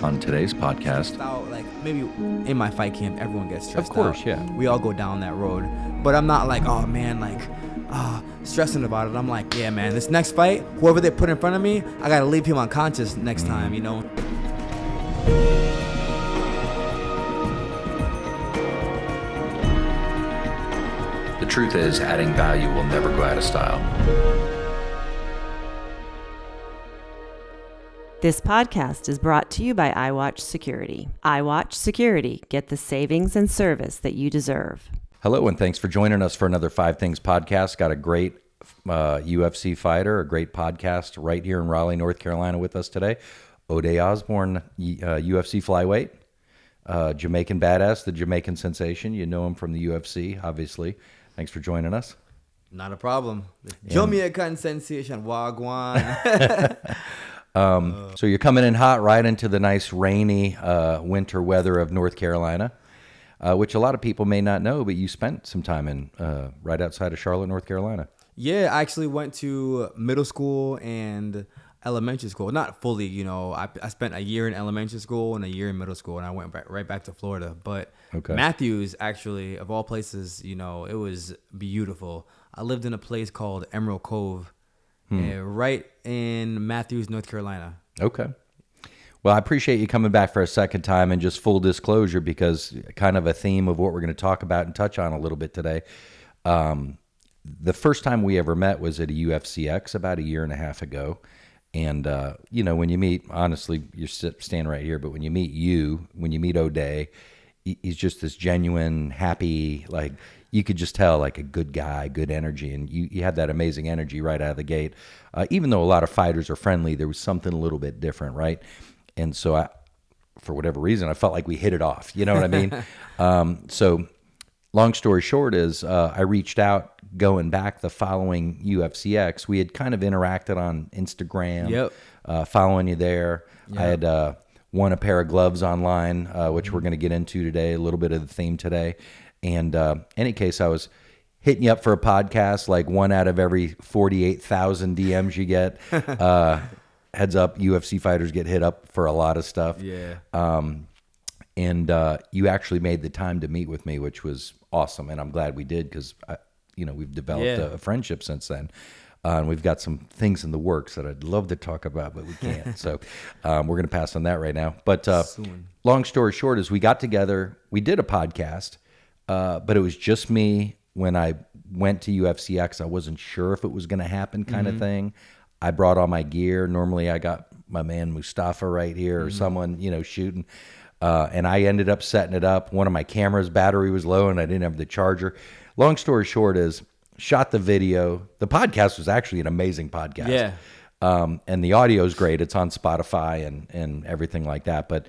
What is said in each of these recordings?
On today's podcast, out, like maybe in my fight camp, everyone gets stressed out. Of course, yeah. We all go down that road, but I'm not like, oh man, like stressing about it. I'm like, yeah, man, this next fight, whoever they put in front of me, I gotta leave him unconscious next time, you know. the truth is, adding value will never go out of style. This podcast is brought to you by iWatch Security. iWatch Security. Get the savings and service that you deserve. Hello, and thanks for joining us for another Five Things podcast. Got a great UFC fighter, a great podcast right here in Raleigh, North Carolina with us today. Oday Osbourne, UFC flyweight, Jamaican badass, the Jamaican sensation. You know him from the UFC, obviously. Thanks for joining us. Not a problem. Jamaican sensation, wagwan. So you're coming in hot right into the nice rainy winter weather of North Carolina, which a lot of people may not know, but you spent some time in right outside of Charlotte, North Carolina. Yeah, I actually went to middle school and elementary school. Not fully, you know. I spent a year in elementary school and a year in middle school, and I went right back to Florida. But Okay. Matthews, actually, of all places, you know, it was beautiful. I lived in a place called Emerald Cove, right in Matthews, North Carolina. Okay. Well, I appreciate you coming back for a second time, and just full disclosure, because kind of a theme of what we're going to talk about and touch on a little bit today. The first time we ever met was at a UFCX about a year and a half ago. And, you know, when you meet, honestly, you're standing right here, but when you meet Oday, he's just this genuine, happy, like, you could just tell, like, a good guy, good energy. And you had that amazing energy right out of the gate. Even though a lot of fighters are friendly, there was something a little bit different, right? And so for whatever reason, I felt like we hit it off. You know what I mean? So long story short is I reached out going back the following UFCX. We had kind of interacted on Instagram, following you there. Yep. I had won a pair of gloves online, which we're going to get into today, a little bit of the theme today. And any case, I was hitting you up for a podcast, like one out of every 48,000 DMs you get. Heads up, UFC fighters get hit up for a lot of stuff. Yeah. And you actually made the time to meet with me, which was awesome. And I'm glad we did, because, we've developed a friendship since then. And we've got some things in the works that I'd love to talk about, but we can't. So we're going to pass on that right now. But long story short is we got together. We did a podcast, but it was just me. When I went to UFCX, I wasn't sure if it was going to happen kind of thing. I brought all my gear. Normally I got my man Mustafa right here or someone, shooting. And I ended up setting it up. One of my cameras' battery was low and I didn't have the charger. Long story short is, shot the video. The podcast was actually an amazing podcast. Yeah. And the audio is great. It's on Spotify and everything like that. But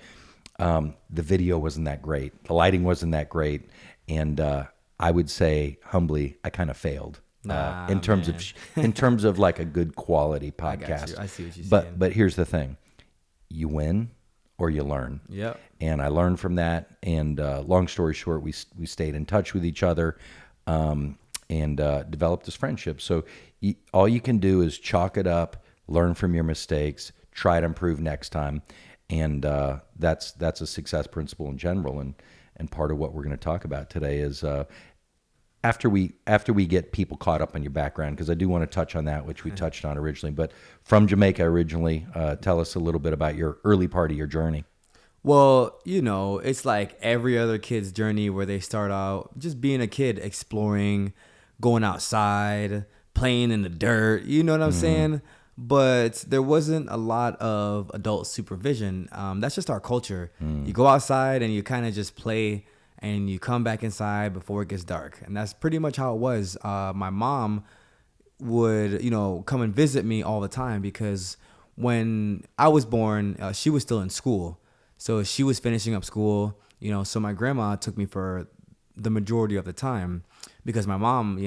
the video wasn't that great. The lighting wasn't that great. And I would say humbly, I kind of failed in terms of like a good quality podcast. I see what you're saying. But here's the thing: you win or you learn. Yep. And I learned from that. And long story short, we stayed in touch with each other and developed this friendship. So all you can do is chalk it up, learn from your mistakes, try to improve next time. And that's a success principle in general. And part of what we're going to talk about today is after we get people caught up on your background, because I do want to touch on that, which we touched on originally. But from Jamaica originally, tell us a little bit about your early part of your journey. Well, it's like every other kid's journey where they start out just being a kid, exploring, going outside, playing in the dirt. You know what I'm saying? But there wasn't a lot of adult supervision. That's just our culture. You go outside and you kind of just play, and you come back inside before it gets dark. And that's pretty much how it was. My mom would, come and visit me all the time, because when I was born, she was still in school. So she was finishing up school, so my grandma took me for the majority of the time, because my mom,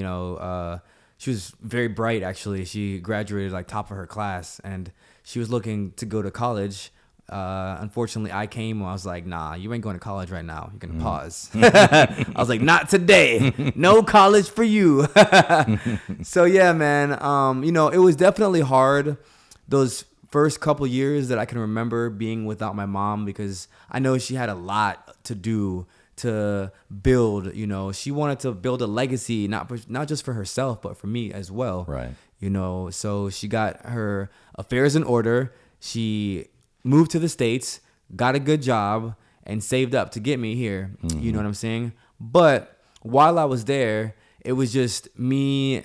she was very bright, actually. She graduated like top of her class, and she was looking to go to college. Unfortunately, I came and I was like, nah, you ain't going to college right now. You're going to pause. I was like, not today. No college for you. So yeah, man, it was definitely hard those first couple years that I can remember being without my mom, because I know she had a lot to do to build. You know, she wanted to build a legacy, not just for herself, but for me as well. Right. You know, so she got her affairs in order. She moved to the States, got a good job, and saved up to get me here. You know what I'm saying? But while I was there, it was just me,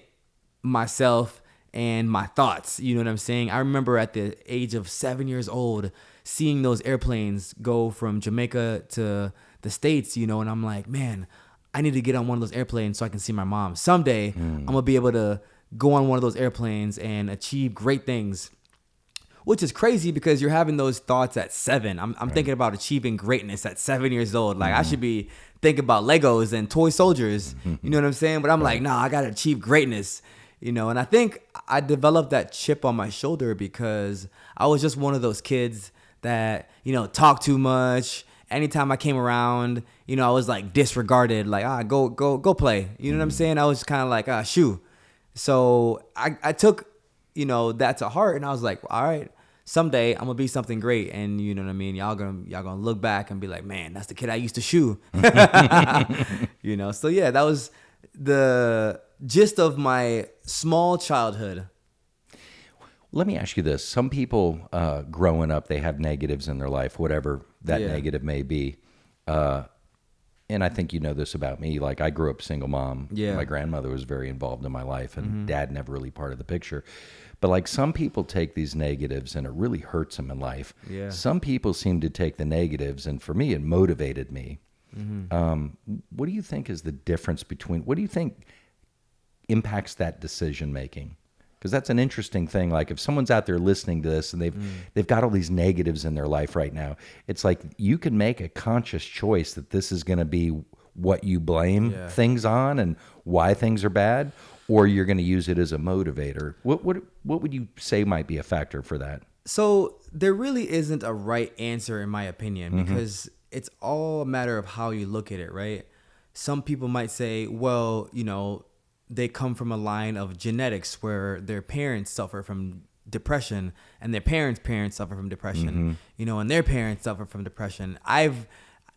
myself, and my thoughts. You know what I'm saying? I remember at the age of 7 years old, seeing those airplanes go from Jamaica to the States, you know, and I'm like, man, I need to get on one of those airplanes so I can see my mom. Someday, I'm going to be able to go on one of those airplanes and achieve great things. Which is crazy because you're having those thoughts at 7. I'm thinking about achieving greatness at 7 years old. Like I should be thinking about Legos and toy soldiers. You know what I'm saying? But I'm like, nah, I got to achieve greatness. You know, and I think I developed that chip on my shoulder because I was just one of those kids that, you know, talk too much. Anytime I came around, you know, I was like disregarded, like, go play. You know what I'm saying? I was kind of like, shoo. So I took, you know, that to heart, and I was like, all right, someday I'm gonna be something great. And you know what I mean? Y'all gonna look back and be like, man, that's the kid I used to shoo. You know, so yeah, that was the gist of my small childhood. Let me ask you this. Some people growing up, they have negatives in their life, whatever that negative may be. And I think you know this about me. Like I grew up single mom. Yeah. My grandmother was very involved in my life, and dad never really part of the picture. But like some people take these negatives and it really hurts them in life. Yeah. Some people seem to take the negatives, and for me, it motivated me. What do you think is the difference between, what do you think impacts that decision making? Because that's an interesting thing. Like if someone's out there listening to this and they've got all these negatives in their life right now, it's like you can make a conscious choice that this is going to be what you blame things on and why things are bad, or you're going to use it as a motivator. What would you say might be a factor for that? So there really isn't a right answer in my opinion, because it's all a matter of how you look at it, right? Some people might say, well, you know, they come from a line of genetics where their parents suffer from depression and their parents suffer from depression, you know, and their parents suffer from depression. I've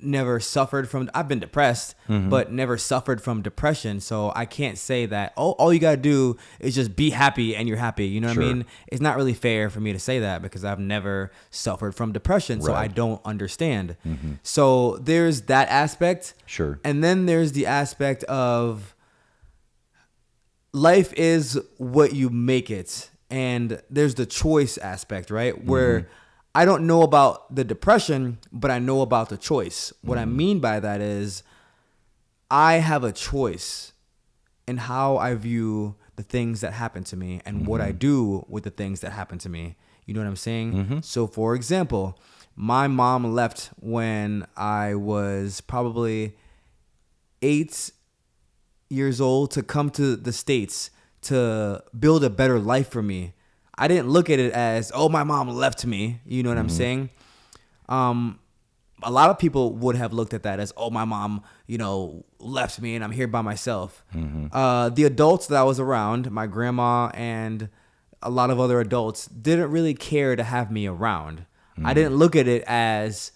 never suffered from, I've been depressed, but never suffered from depression. So I can't say that, all you got to do is just be happy and you're happy. You know what I mean? It's not really fair for me to say that because I've never suffered from depression. So I don't understand. So there's that aspect. Sure. And then there's the aspect of life is what you make it. And there's the choice aspect, right? Where I don't know about the depression, but I know about the choice. What I mean by that is I have a choice in how I view the things that happen to me and what I do with the things that happen to me. You know what I'm saying? So for example, my mom left when I was probably 8 years old to come to the States to build a better life for me. I didn't look at it as, oh, my mom left me. You know what I'm saying? A lot of people would have looked at that as, oh, my mom, you know, left me and I'm here by myself. The adults that I was around, my grandma and a lot of other adults, didn't really care to have me around. I didn't look at it as,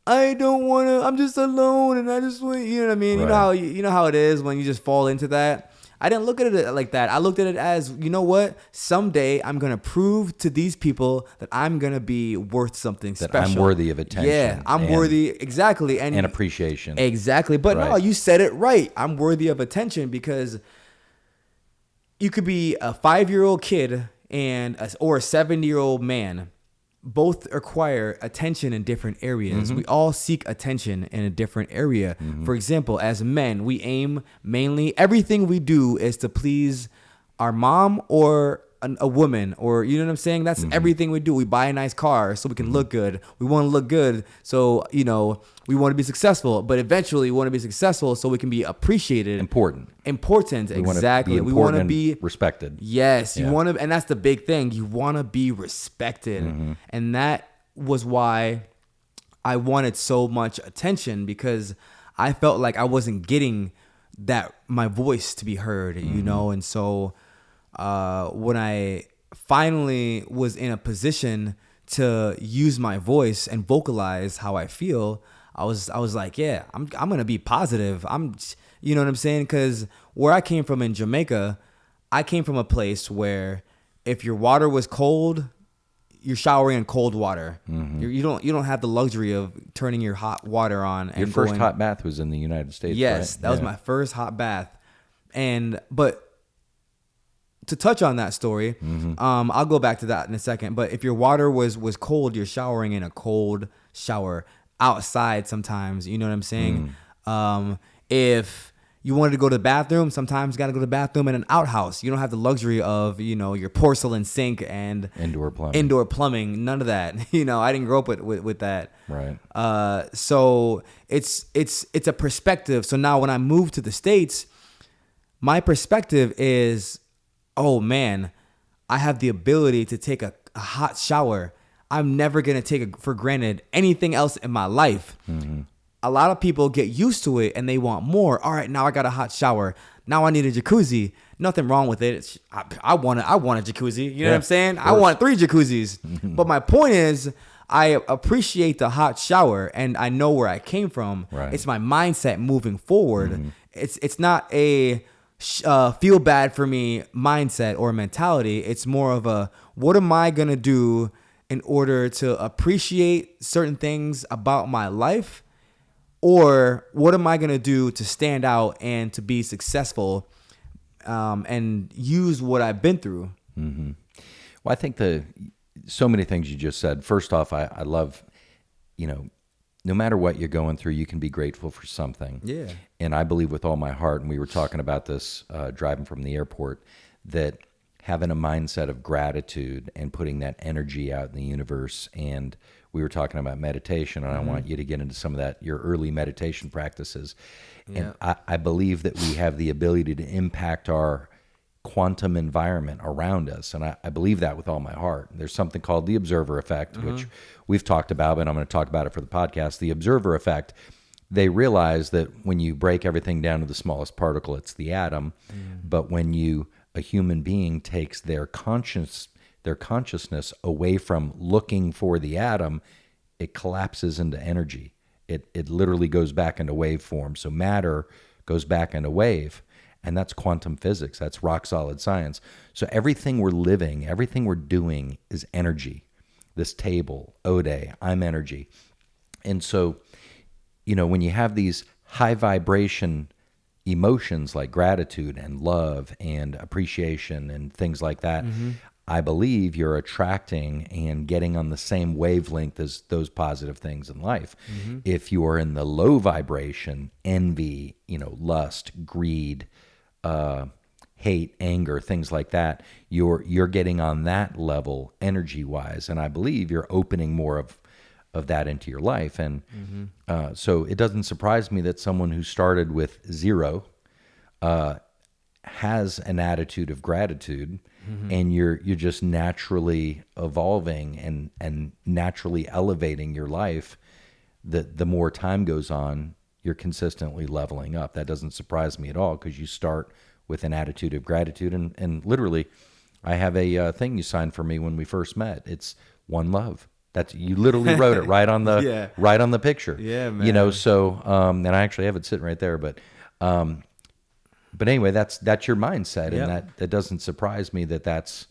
I don't want to, I'm just alone and I just want, you know what I mean? Right. You know how it is when you just fall into that. I didn't look at it like that. I looked at it as, you know what? Someday I'm going to prove to these people that I'm going to be worth something That special. I'm worthy of attention. Yeah, I'm worthy. Exactly. And appreciation. Exactly. But no, Right. you said it right. I'm worthy of attention because you could be a 5-year-old kid or a 7-year-old man. Both require attention in different areas. We all seek attention in a different area. For example, as men, we aim mainly, everything we do is to please our mom or a woman, or you know what I'm saying? That's everything we do. We buy a nice car so we can look good. We want to look good. So, you know, we want to be successful, but eventually we want to be successful so we can be appreciated. Important. Exactly. We want to be respected. Yes, you want to, and that's the big thing. You want to be respected, and that was why I wanted so much attention, because I felt like I wasn't getting my voice to be heard, you know. And so when I finally was in a position to use my voice and vocalize how I feel, I was like, yeah, I'm gonna be positive. You know what I'm saying? Because where I came from in Jamaica, I came from a place where if your water was cold, you're showering in cold water. You don't have the luxury of turning your hot water on. And your first hot bath was in the United States. Yes, right? that was my first hot bath. But to touch on that story, I'll go back to that in a second. But if your water was cold, you're showering in a cold shower outside sometimes. You know what I'm saying? If you wanted to go to the bathroom, sometimes you got to go to the bathroom in an outhouse. You don't have the luxury of, your porcelain sink and Indoor plumbing. None of that. I didn't grow up with that. Right. So it's a perspective. So now when I moved to the States, my perspective is, oh man, I have the ability to take a hot shower. I'm never going to take for granted anything else in my life. A lot of people get used to it and they want more. All right, now I got a hot shower. Now I need a jacuzzi. Nothing wrong with it. I want a jacuzzi. You know what I'm saying? I want 3 jacuzzis. But my point is, I appreciate the hot shower and I know where I came from. Right. It's my mindset moving forward. It's not a feel bad for me mindset or mentality. It's more of a, what am I going to do in order to appreciate certain things about my life? Or what am I going to do to stand out and to be successful and use what I've been through? Well, I think so many things you just said. First off, I love, no matter what you're going through, you can be grateful for something. Yeah. And I believe with all my heart, and we were talking about this driving from the airport, that having a mindset of gratitude and putting that energy out in the universe. And we were talking about meditation, and I want you to get into some of that, your early meditation practices. Yeah. And I believe that we have the ability to impact our quantum environment around us. And I believe that with all my heart. There's something called the observer effect, which we've talked about, and I'm going to talk about it for the podcast. The observer effect, they realize that when you break everything down to the smallest particle, it's the atom. But when a human being takes their consciousness away from looking for the atom, it collapses into energy. It literally goes back into wave form. So matter goes back into wave. And that's quantum physics. That's rock solid science. So everything we're living, everything we're doing is energy. This table, Oday, I'm energy. And so, when you have these high vibration emotions like gratitude and love and appreciation and things like that, I believe you're attracting and getting on the same wavelength as those positive things in life. If you are in the low vibration, envy, lust, greed, hate, anger, things like that, you're getting on that level energy wise. And I believe you're opening more of that into your life. And so it doesn't surprise me that someone who started with 0 has an attitude of gratitude, and you're just naturally evolving and naturally elevating your life. The more time goes on, you're consistently leveling up. That doesn't surprise me at all, because you start with an attitude of gratitude. And literally, I have a thing you signed for me when we first met. It's one love. You literally wrote it right on the right on the picture. Yeah, man. So and I actually have it sitting right there. But anyway, that's your mindset, and that doesn't surprise me that's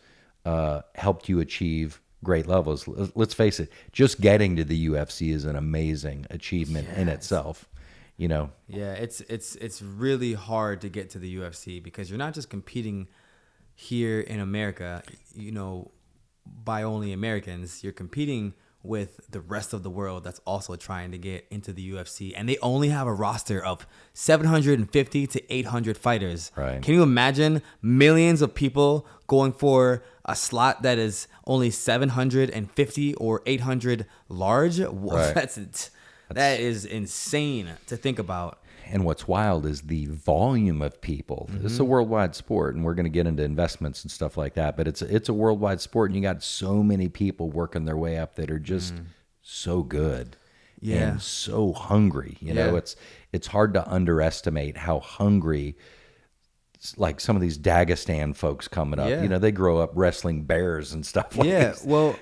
helped you achieve great levels. Let's face it, just getting to the UFC is an amazing achievement in itself. Yeah, it's really hard to get to the UFC because you're not just competing here in America, by only Americans. You're competing with the rest of the world that's also trying to get into the UFC, and they only have a roster of 750 to 800 fighters. Right. Can you imagine millions of people going for a slot that is only 750 or 800 large? Right. That is insane to think about. And what's wild is the volume of people. This is a worldwide sport, and we're going to get into investments and stuff like that. But it's a worldwide sport, and you got so many people working their way up that are just so good and so hungry. It's hard to underestimate how hungry like some of these Dagestan folks coming up. Yeah. They grow up wrestling bears and stuff like Yeah, this, well,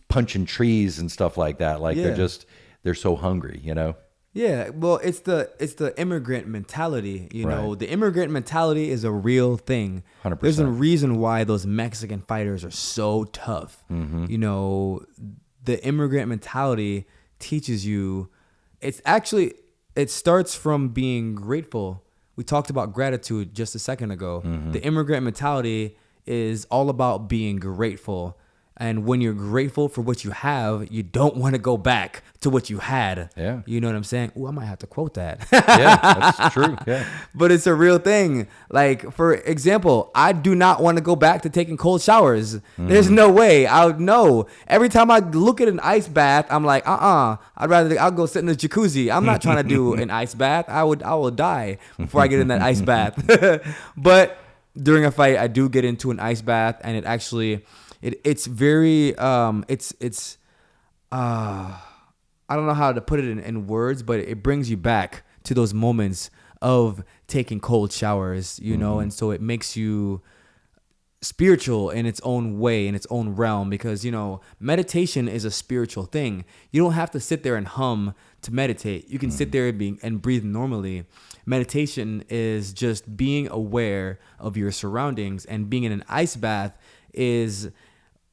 punching trees and stuff like that. Like Yeah. they're so hungry, yeah, well, it's the immigrant mentality, Right. The immigrant mentality is a real thing. 100%. There's a reason why those Mexican fighters are so tough. The immigrant mentality teaches you. It starts from being grateful. We talked about gratitude just a second ago. The immigrant mentality is all about being grateful. And when you're grateful for what you have, you don't want to go back to what you had. Yeah. You know what I'm saying? Oh, I might have to quote that. Yeah, that's true. Yeah. But it's a real thing. Like, for example, I do not want to go back to taking cold showers. There's no way. I'll know. Every time I look at an ice bath, I'm like, I'll go sit in the jacuzzi. I'm not trying to do an ice bath. I will die before I get in that ice bath. But during a fight, I do get into an ice bath, and it actually, it's very, I don't know how to put it in words, but it brings you back to those moments of taking cold showers, and so it makes you spiritual in its own way, in its own realm, because, meditation is a spiritual thing. You don't have to sit there and hum to meditate. You can sit there and breathe normally. Meditation is just being aware of your surroundings, and being in an ice bath is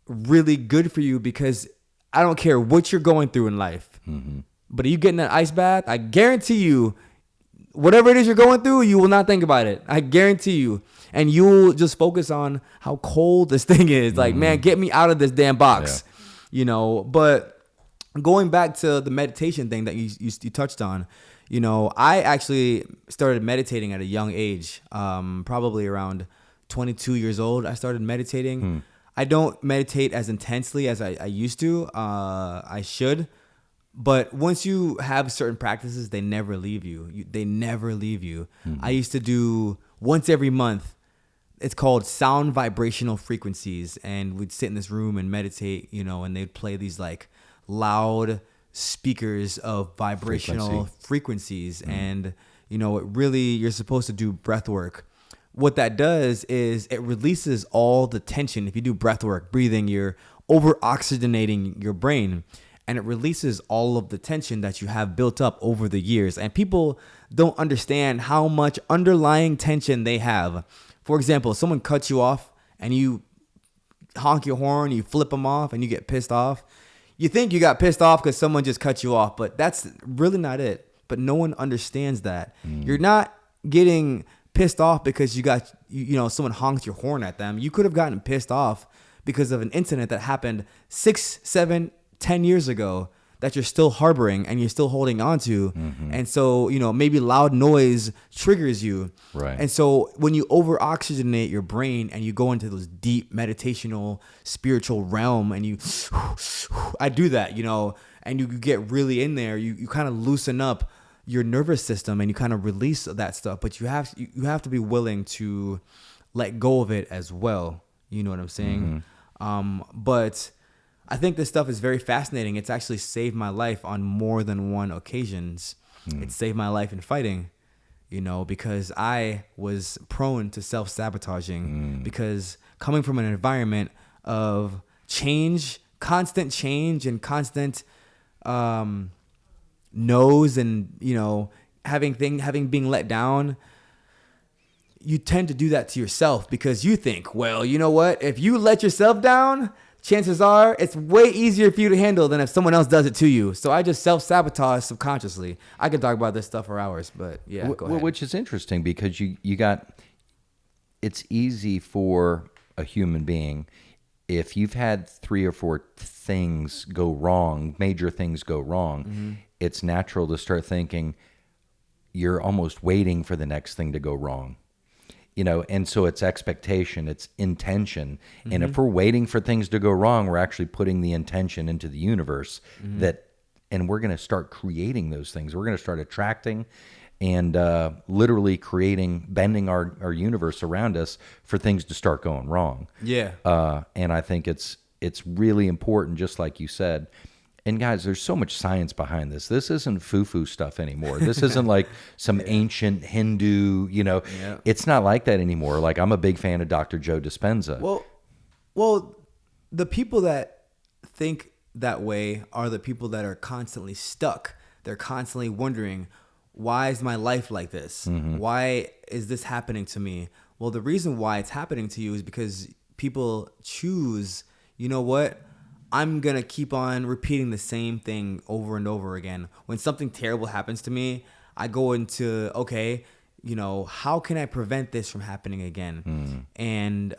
really good for you, because I don't care what you're going through in life, but you get in that ice bath, I guarantee you, whatever it is you're going through, you will not think about it. I guarantee you. And you'll just focus on how cold this thing is. Like, man, get me out of this damn box. Yeah. But going back to the meditation thing that you touched on, I actually started meditating at a young age, probably around 22 years old. I started meditating. I don't meditate as intensely as I used to. I should. But once you have certain practices, they never leave you. They never leave you. I used to do once every month. It's called sound vibrational frequencies. And we'd sit in this room and meditate, and they'd play these like loud speakers of vibrational frequencies. And, it really, you're supposed to do breath work. What that does is it releases all the tension. If you do breath work, breathing, you're over oxygenating your brain, and it releases all of the tension that you have built up over the years. And people don't understand how much underlying tension they have. For example, someone cuts you off and you honk your horn, you flip them off, and you get pissed off. You think you got pissed off because someone just cut you off, but that's really not it. But no one understands that. You're not getting pissed off because you got, someone honked your horn at them. You could have gotten pissed off because of an incident that happened 6, 7, 10 years ago that you're still harboring and you're still holding on to. And so, maybe loud noise triggers you. Right. And so when you over oxygenate your brain and you go into those deep meditational spiritual realm, and I do that, and you get really in there, you kind of loosen up your nervous system and you kind of release that stuff, but you have to be willing to let go of it as well. You know what I'm saying? But I think this stuff is very fascinating. It's actually saved my life on more than one occasions. It saved my life in fighting, because I was prone to self-sabotaging, because coming from an environment of change, constant change and constant no's, and having being let down, you tend to do that to yourself, because you think, well, you know what, if you let yourself down, chances are it's way easier for you to handle than if someone else does it to you. So I just self-sabotage subconsciously. I could talk about this stuff for hours, but yeah, go ahead. Which is interesting, because it's easy for a human being, if you've had 3 or 4 things go wrong, major things go wrong, it's natural to start thinking you're almost waiting for the next thing to go wrong. And so it's expectation, it's intention. And if we're waiting for things to go wrong, we're actually putting the intention into the universe and we're going to start creating those things. We're going to start attracting and literally bending our universe around us for things to start going wrong. Yeah. And I think it's really important, just like you said. And guys, there's so much science behind this. This isn't foo-foo stuff anymore. This isn't like some ancient Hindu, Yeah. It's not like that anymore. Like, I'm a big fan of Dr. Joe Dispenza. Well, the people that think that way are the people that are constantly stuck. They're constantly wondering, why is my life like this? Why is this happening to me? Well, the reason why it's happening to you is because people choose, you know what? I'm going to keep on repeating the same thing over and over again. When something terrible happens to me, I go into, okay, how can I prevent this from happening again? And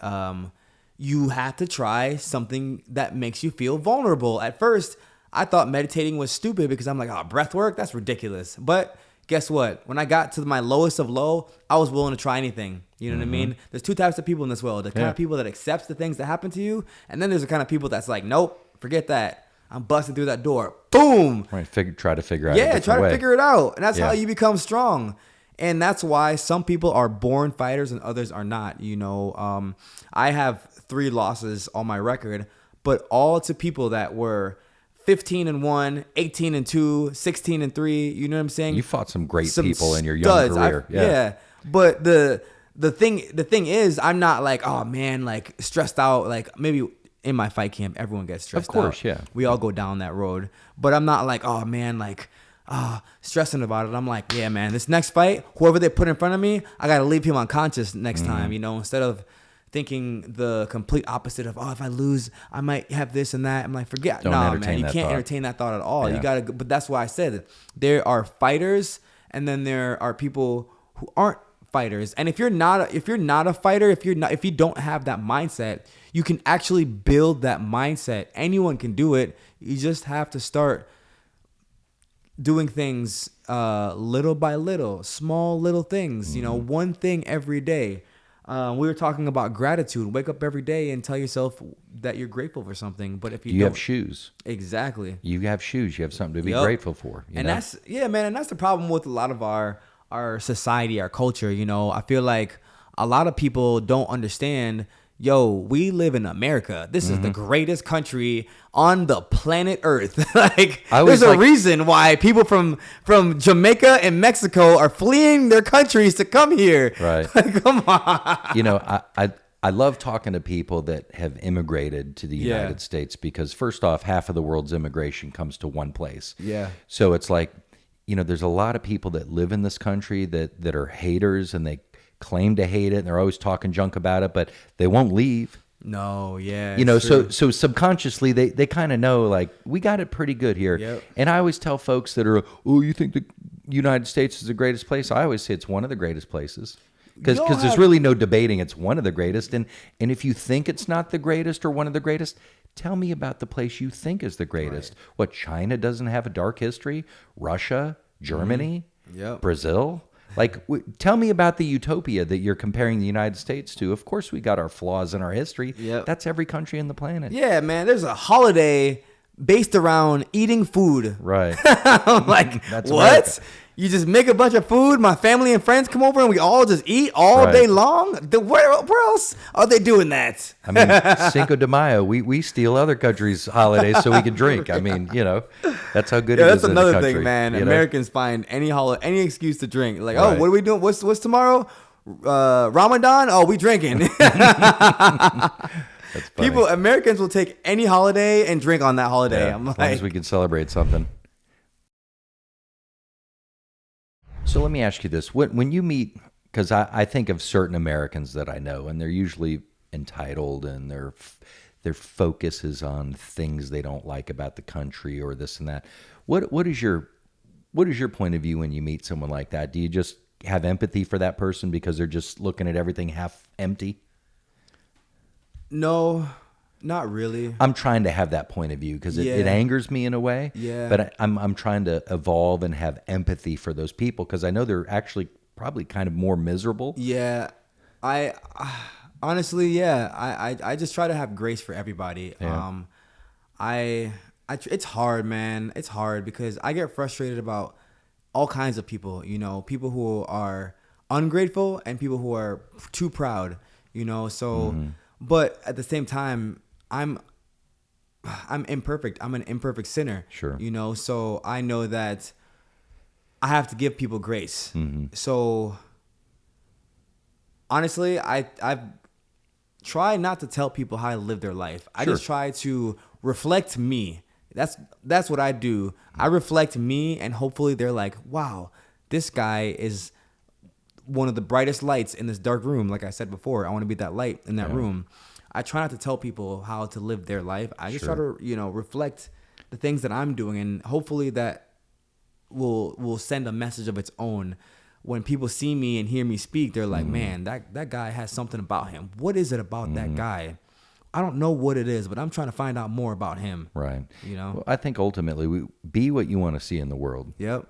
you have to try something that makes you feel vulnerable. At first, I thought meditating was stupid because I'm like, oh, breath work? That's ridiculous. But guess what? When I got to my lowest of low, I was willing to try anything. You know what I mean? There's two types of people in this world. The kind of people that accepts the things that happen to you. And then there's the kind of people that's like, nope, forget that. I'm busting through that door. Boom. Right. Try to figure out a different try to way. figure it out. And that's how you become strong. And that's why some people are born fighters and others are not. I have 3 losses on my record, but all to people that were 15-1, 18-2, 16-3. You know what I'm saying? You fought some great people in your young career. Yeah. But the thing is, I'm not like, oh man, like stressed out. Like maybe in my fight camp, everyone gets stressed out. Of course, yeah. We all go down that road. But I'm not like, oh man, like stressing about it. I'm like, yeah, man, this next fight, whoever they put in front of me, I got to leave him unconscious next time, instead of thinking the complete opposite of, oh, if I lose, I might have this and that. I'm like, forget. Nah, man, you can't entertain that thought at all. You got to, but that's why I said there are fighters and then there are people who aren't fighters. And if you're not a fighter, if you don't have that mindset, you can actually build that mindset. Anyone can do it. You just have to start doing things little by little, small little things, one thing every day. We were talking about gratitude. Wake up every day and tell yourself that you're grateful for something. But if you don't have shoes. Exactly. You have shoes. You have something to be grateful for. That's the problem with a lot of our society, our culture. I feel like a lot of people don't understand, we live in America. This is the greatest country on the planet Earth. There's a reason why people from Jamaica and Mexico are fleeing their countries to come here. Right. Come on. I love talking to people that have immigrated to the United States because first off, half of the world's immigration comes to one place. Yeah. So it's like, there's a lot of people that live in this country that are haters and they claim to hate it and they're always talking junk about it, but they won't leave. No, yeah. So subconsciously they kind of know, like, we got it pretty good here. Yep. And I always tell folks that are, oh, you think the United States is the greatest place? I always say it's one of the greatest places. Because there's really no debating it's one of the greatest. And if you think it's not the greatest or one of the greatest, tell me about the place you think is the greatest. Right. What, China doesn't have a dark history? Russia? Germany? Brazil? Like, tell me about the utopia that you're comparing the United States to. Of course, we got our flaws in our history. Yep. That's every country on the planet. Yeah, man. There's a holiday based around eating food. Right. I'm like, That's what? America. You just make a bunch of food. My family and friends come over and we all just eat all day long. Where else are they doing that? I mean, Cinco de Mayo, we steal other countries' holidays so we can drink. I mean, that's how good it is. That's another in the country, thing, man. Americans find any excuse to drink. Like, oh, what are we doing? What's tomorrow? Ramadan? Oh, we drinking. That's funny. Americans will take any holiday and drink on that holiday. Yeah, I'm like, as long as we can celebrate something. So let me ask you this. When you meet, because I think of certain Americans that I know, and they're usually entitled and their focus is on things they don't like about the country or this and that. What is your point of view when you meet someone like that? Do you just have empathy for that person because they're just looking at everything half empty? No, not really. I'm trying to have that point of view because it angers me in a way. Yeah. But I'm trying to evolve and have empathy for those people because I know they're actually probably kind of more miserable. Yeah. I honestly, I just try to have grace for everybody. Yeah. It's hard, man. It's hard because I get frustrated about all kinds of people, people who are ungrateful and people who are too proud, so, but at the same time, I'm I'm imperfect. I'm an imperfect sinner. Sure. You know, so I know that I have to give people grace. So honestly, I've tried not to tell people how to live their life. I just try to reflect me. That's what I do. I reflect me, and hopefully they're like, wow, this guy is one of the brightest lights in this dark room. Like I said before, I want to be that light in that room. I try not to tell people how to live their life. I just try to, reflect the things that I'm doing, and hopefully that will send a message of its own. When people see me and hear me speak, they're like, man, that guy has something about him. What is it about that guy? I don't know what it is, but I'm trying to find out more about him. Right. Well, I think ultimately be what you want to see in the world. Yep.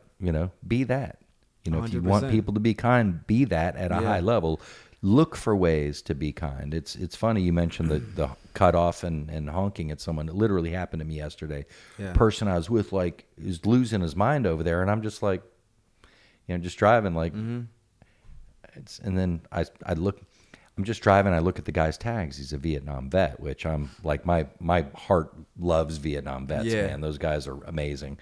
Be that. If you 100%. want people to be kind, be that at a high level. Look for ways to be kind. It's funny you mentioned the cut off and honking at someone. It literally happened to me yesterday. Yeah. Person I was with is losing his mind over there, and I'm just like, just driving like, and then I look. I'm just driving. I look at the guy's tags. He's a Vietnam vet, which I'm like, my heart loves Vietnam vets, man. Those guys are amazing.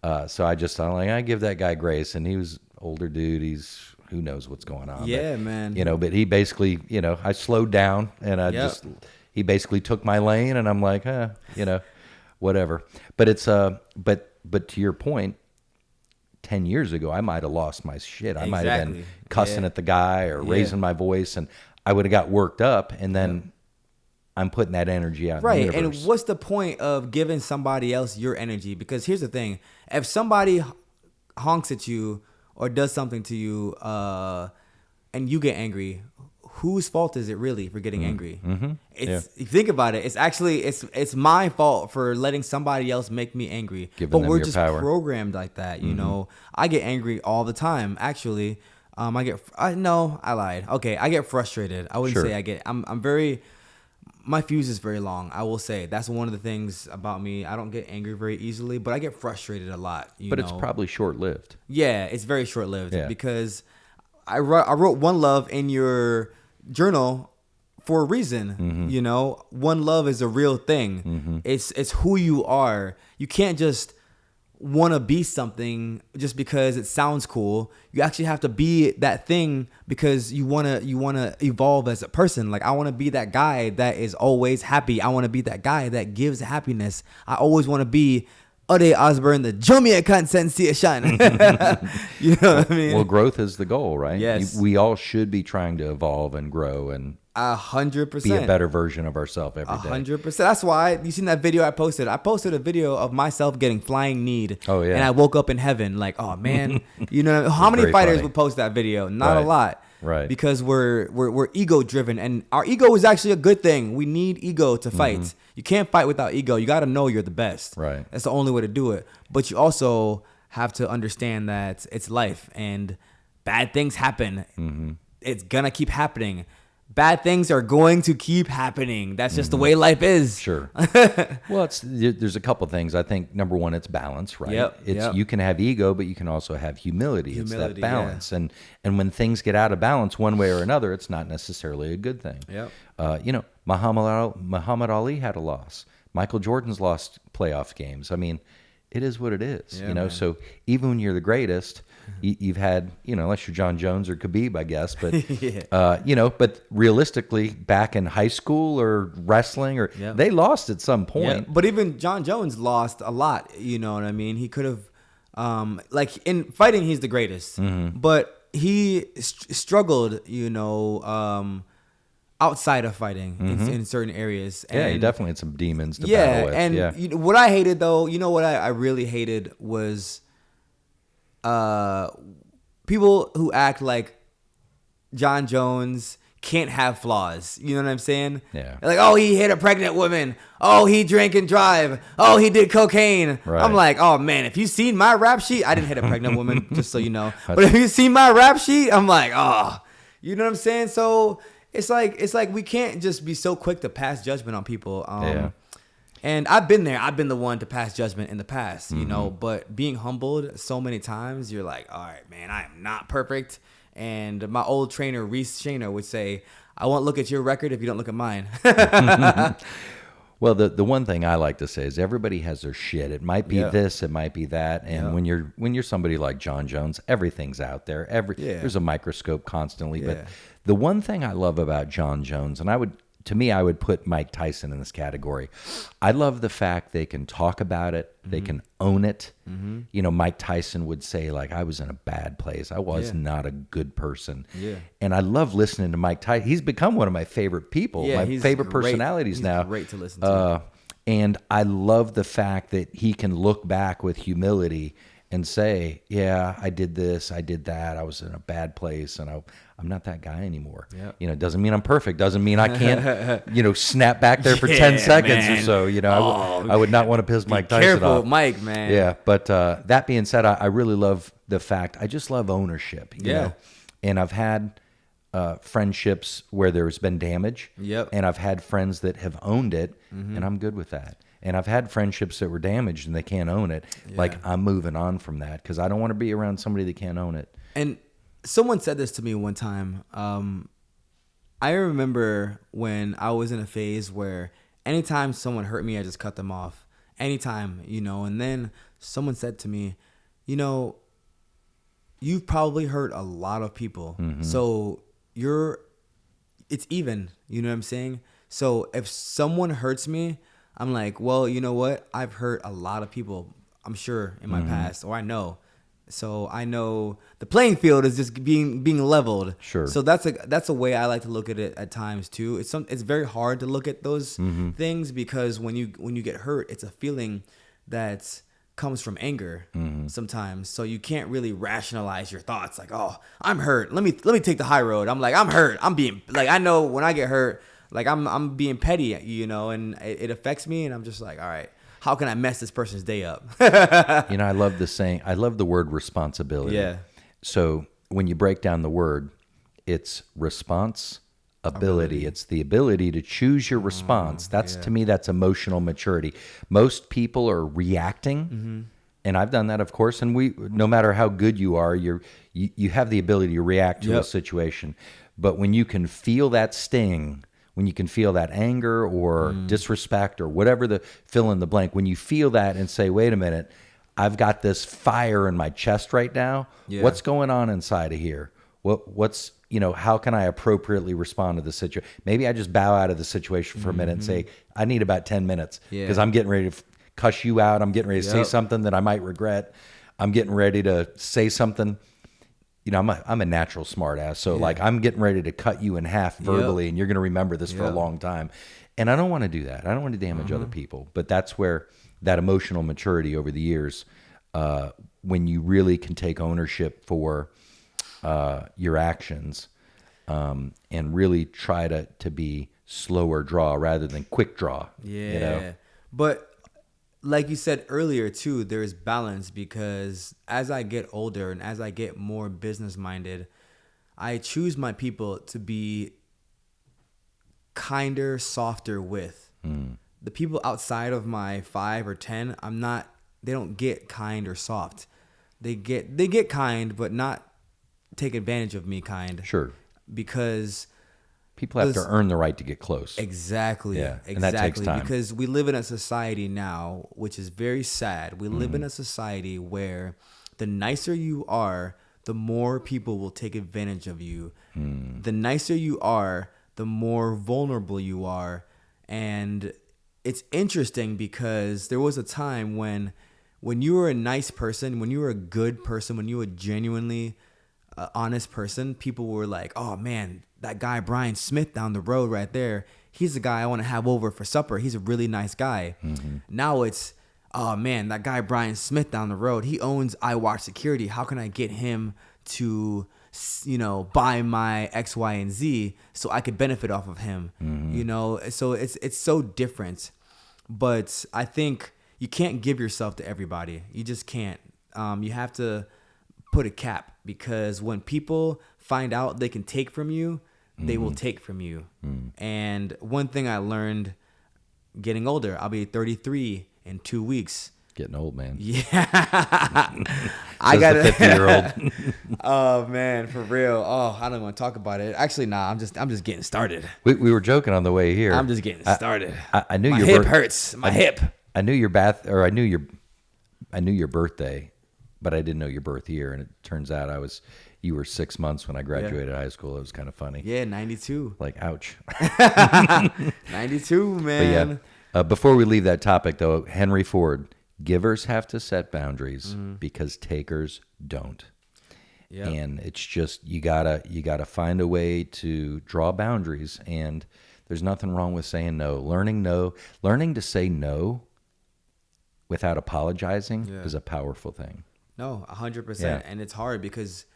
So I'm like, I give that guy grace, and he was older dude. Who knows what's going on. Yeah, but, man. But he basically, I slowed down, and he basically took my lane, and I'm like, whatever. But it's but to your point, 10 years ago, I might have lost my shit. I might have been cussing at the guy or raising my voice, and I would have got worked up, and then I'm putting that energy out in the universe. And what's the point of giving somebody else your energy? Because here's the thing. If somebody honks at you or does something to you and you get angry, whose fault is it really for getting angry? If you think about it, it's actually it's my fault for letting somebody else make me angry. Giving them we're your just power. Programmed like that, I get angry all the time, actually. I lied. Okay, I get frustrated. I wouldn't say I'm very, my fuse is very long. I will say that's one of the things about me. I don't get angry very easily, but I get frustrated a lot. But it's probably short-lived. Yeah, it's very short-lived because I wrote One Love in your journal for a reason. One love is a real thing. It's who you are. You can't just want to be something just because it sounds cool. You actually have to be that thing because you want to evolve as a person. Like, I want to be that guy that is always happy. I want to be that guy that gives happiness. I always want to be Oday Osbourne, the Jomia Consensation. You know what I mean? Well, growth is the goal, right? Yes. We all should be trying to evolve and grow and 100%. be a better version of ourselves every day. 100%. That's why you seen that video I posted. I posted a video of myself getting flying kneed. Oh, yeah. And I woke up in heaven like, oh man, how many fighters would post that video? Not a lot. Right. Because we're ego driven, and our ego is actually a good thing. We need ego to fight. You can't fight without ego. You got to know you're the best. Right. That's the only way to do it. But you also have to understand that it's life and bad things happen. It's gonna keep happening. Bad things are going to keep happening. That's just the way life is. Sure. Well, there's a couple things. I think number one, it's balance, right? Yep. You can have ego, but you can also have humility. It's that balance. And when things get out of balance one way or another, it's not necessarily a good thing. Yep. Muhammad Ali had a loss. Michael Jordan's lost playoff games. I mean, it is what it is. Man. So even when you're the greatest, you've had, unless you're John Jones or Khabib, I guess, but but realistically, back in high school or wrestling, they lost at some point. Yeah. But even John Jones lost a lot. You know what I mean? He could have, like in fighting, he's the greatest, but he struggled. Outside of fighting in certain areas. And he definitely had some demons to battle with. And what I hated, though, what I really hated was people who act like John Jones can't have flaws. You know what I'm saying? Yeah. Like, oh, he hit a pregnant woman. Oh, he drank and drive. Oh, he did cocaine. Right. I'm like, oh, man, if you've seen my rap sheet, I didn't hit a pregnant woman, just so you know. But if you've seen my rap sheet, I'm like, oh, you know what I'm saying? So it's like we can't just be so quick to pass judgment on people. And I've been there. I've been the one to pass judgment in the past, but being humbled so many times, you're like, all right, man, I am not perfect. And my old trainer, Reese Shaner, would say, I won't look at your record if you don't look at mine. Well, the one thing I like to say is everybody has their shit. It might be Yeah. this, it might be that, and when you're somebody like John Jones, everything's out there. There's a microscope constantly. Yeah. But the one thing I love about John Jones, and I would put Mike Tyson in this category. I love the fact they can talk about it, they can own it. You know, Mike Tyson would say, like, I was in a bad place. I was not a good person. Yeah. And I love listening to Mike Tyson. He's become one of my favorite people, my he's favorite great. personalities He's now. great to listen to. And I love the fact that he can look back with humility and say, yeah, I did this, I did that, I was in a bad place, and I'm not that guy anymore. Yep. You know, it doesn't mean I'm perfect, doesn't mean I can't, snap back there for 10 seconds or so. You know, I would not want to piss Mike Tyson Careful, off. Mike, man. Yeah, but that being said, I really love the fact, I just love ownership. You know? And I've had friendships where there's been damage. Yep. And I've had friends that have owned it, and I'm good with that. And I've had friendships that were damaged and they can't own it. Yeah. Like, I'm moving on from that because I don't want to be around somebody that can't own it. And someone said this to me one time. I remember when I was in a phase where anytime someone hurt me, I just cut them off. Anytime, and then someone said to me, you've probably hurt a lot of people. So it's even, you know what I'm saying? So if someone hurts me, I'm like, well, you know what? I've hurt a lot of people, I'm sure, in my past, or I know. So I know the playing field is just being leveled. Sure. So that's a way I like to look at it at times too. It's very hard to look at those things because when you get hurt, it's a feeling that comes from anger sometimes. So you can't really rationalize your thoughts like, oh, I'm hurt. Let me take the high road. I'm like, I'm hurt. I'm being like, I know when I get hurt, like I'm being petty, and it affects me, and I'm just like, all right, how can I mess this person's day up? I love the saying. I love the word responsibility. Yeah. So when you break down the word, it's responsibility. It's the ability to choose your response. To me, that's emotional maturity. Most people are reacting, and I've done that, of course. And no matter how good you are, you have the ability to react to a situation. But when you can feel that sting, when you can feel that anger or disrespect or whatever the fill in the blank, when you feel that and say, wait a minute, I've got this fire in my chest right now. Yeah. What's going on inside of here? What's how can I appropriately respond to the situation? Maybe I just bow out of the situation for a minute and say, I need about 10 minutes because I'm getting ready to cuss you out. I'm getting ready to say something that I might regret. I'm getting ready to say something. I'm a natural smart ass. So like I'm getting ready to cut you in half verbally and you're going to remember this for a long time. And I don't want to do that. I don't want to damage other people. But that's where that emotional maturity over the years, when you really can take ownership for your actions and really try to be slower draw rather than quick draw. Yeah. But like you said earlier too, there's balance because as I get older and as I get more business minded, I choose my people to be kinder, softer with. The people outside of my 5 or 10, they don't get kind or soft. They get kind, but not take advantage of me kind. Sure. Because people have to earn the right to get close. Exactly. Yeah. Exactly. And that takes time. Because we live in a society now, which is very sad. We live in a society where the nicer you are, the more people will take advantage of you. The nicer you are, the more vulnerable you are. And it's interesting because there was a time when you were a nice person, when you were a good person, when you were genuinely honest person, people were like, oh man, that guy Brian Smith down the road right there, he's the guy I want to have over for supper. He's a really nice guy. Now it's, oh man, that guy Brian Smith down the road, he owns iWatch Security. How can I get him to, buy my X, Y, and Z so I could benefit off of him? So it's so different. But I think you can't give yourself to everybody. You just can't. You have to put a cap, because when people find out they can take from you, they will take from you. And one thing I learned getting older, I'll be 33 in 2 weeks. Getting old, man. Yeah. I got the 50-year-old. Oh man, for real. Oh, I don't want to talk about it. Actually, nah. I'm just getting started. We were joking on the way here. I'm just getting started. I knew my your hip hurts. My hip. I knew your I knew your birthday, but I didn't know your birth year. And it turns out you were 6 months when I graduated high school. It was kind of funny. Yeah, 92. Like, ouch. 92, man. But yeah, before we leave that topic, though, Henry Ford, givers have to set boundaries because takers don't. Yep. And it's just you gotta find a way to draw boundaries, and there's nothing wrong with saying no. Learning to say no without apologizing is a powerful thing. No, 100%. And it's hard because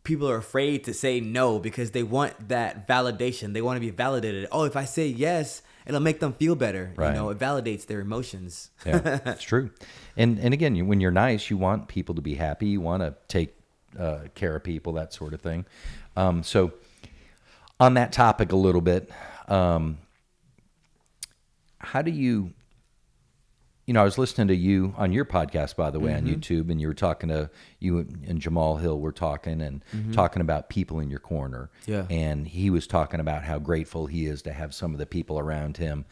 people are afraid to say no because they want that validation. They want to be validated. Oh, if I say yes, it'll make them feel better. Right. You know, it validates their emotions. Yeah, it's true. And again, when you're nice, you want people to be happy. You want to take care of people, that sort of thing. So on that topic a little bit, how do you I was listening to you on your podcast, by the way, on YouTube, and you were talking to you and Jamal Hill were talking and talking about people in your corner. Yeah. And he was talking about how grateful he is to have some of the people around him.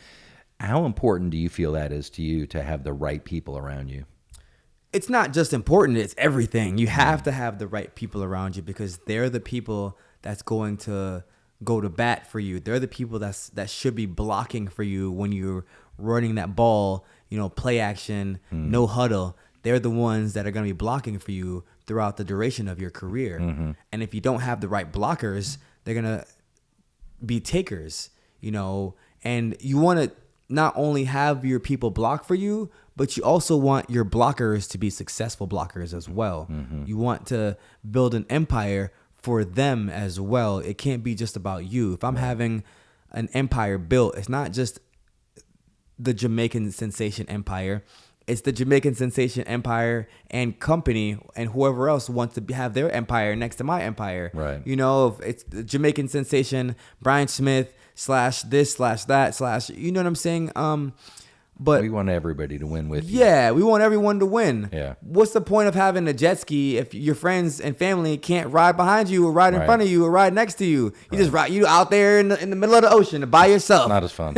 How important do you feel that is to you to have the right people around you? It's not just important, it's everything. You have to have the right people around you because they're the people that's going to go to bat for you. They're the people that should be blocking for you when you're running that ball, play action, no huddle. They're the ones that are going to be blocking for you throughout the duration of your career. And if you don't have the right blockers, they're going to be takers, and you want to not only have your people block for you, but you also want your blockers to be successful blockers as well. You want to build an empire for them as well. It can't be just about you. If I'm having an empire built, it's not just the Jamaican Sensation Empire. It's the Jamaican Sensation Empire and company and whoever else wants to have their empire next to my empire. Right. If it's the Jamaican Sensation, Brian Smith / this / that / you know what I'm saying? But we want everybody to win with you. Yeah, we want everyone to win. Yeah. What's the point of having a jet ski if your friends and family can't ride behind you or ride in front of you or ride next to you? You just ride you out there in the middle of the ocean by yourself. Not as fun.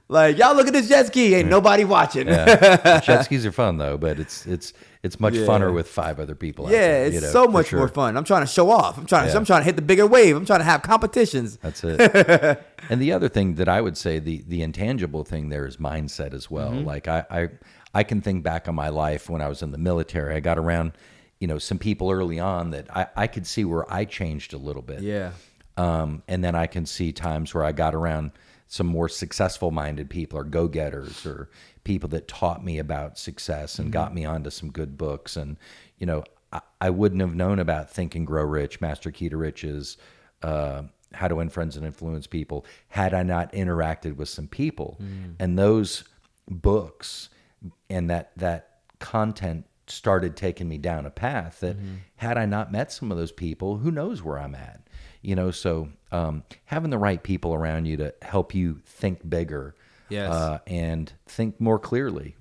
Like, y'all look at this jet ski, ain't nobody watching. Yeah. Jet skis are fun though, but it's much funner with 5 other people. Yeah, out there, it's so much more fun. I'm trying to show off. I'm trying to hit the bigger wave. I'm trying to have competitions. That's it. And the other thing that I would say, the intangible thing there is mindset as well. Like I can think back on my life when I was in the military. I got around, some people early on that I could see where I changed a little bit. Yeah. And then I can see times where I got around some more successful minded people or go-getters or people that taught me about success and got me onto some good books. And, I wouldn't have known about Think and Grow Rich, Master Key to Riches, How to Win Friends and Influence People, had I not interacted with some people. And those books and that content started taking me down a path that had I not met some of those people, who knows where I'm at. So having the right people around you to help you think bigger and think more clearly,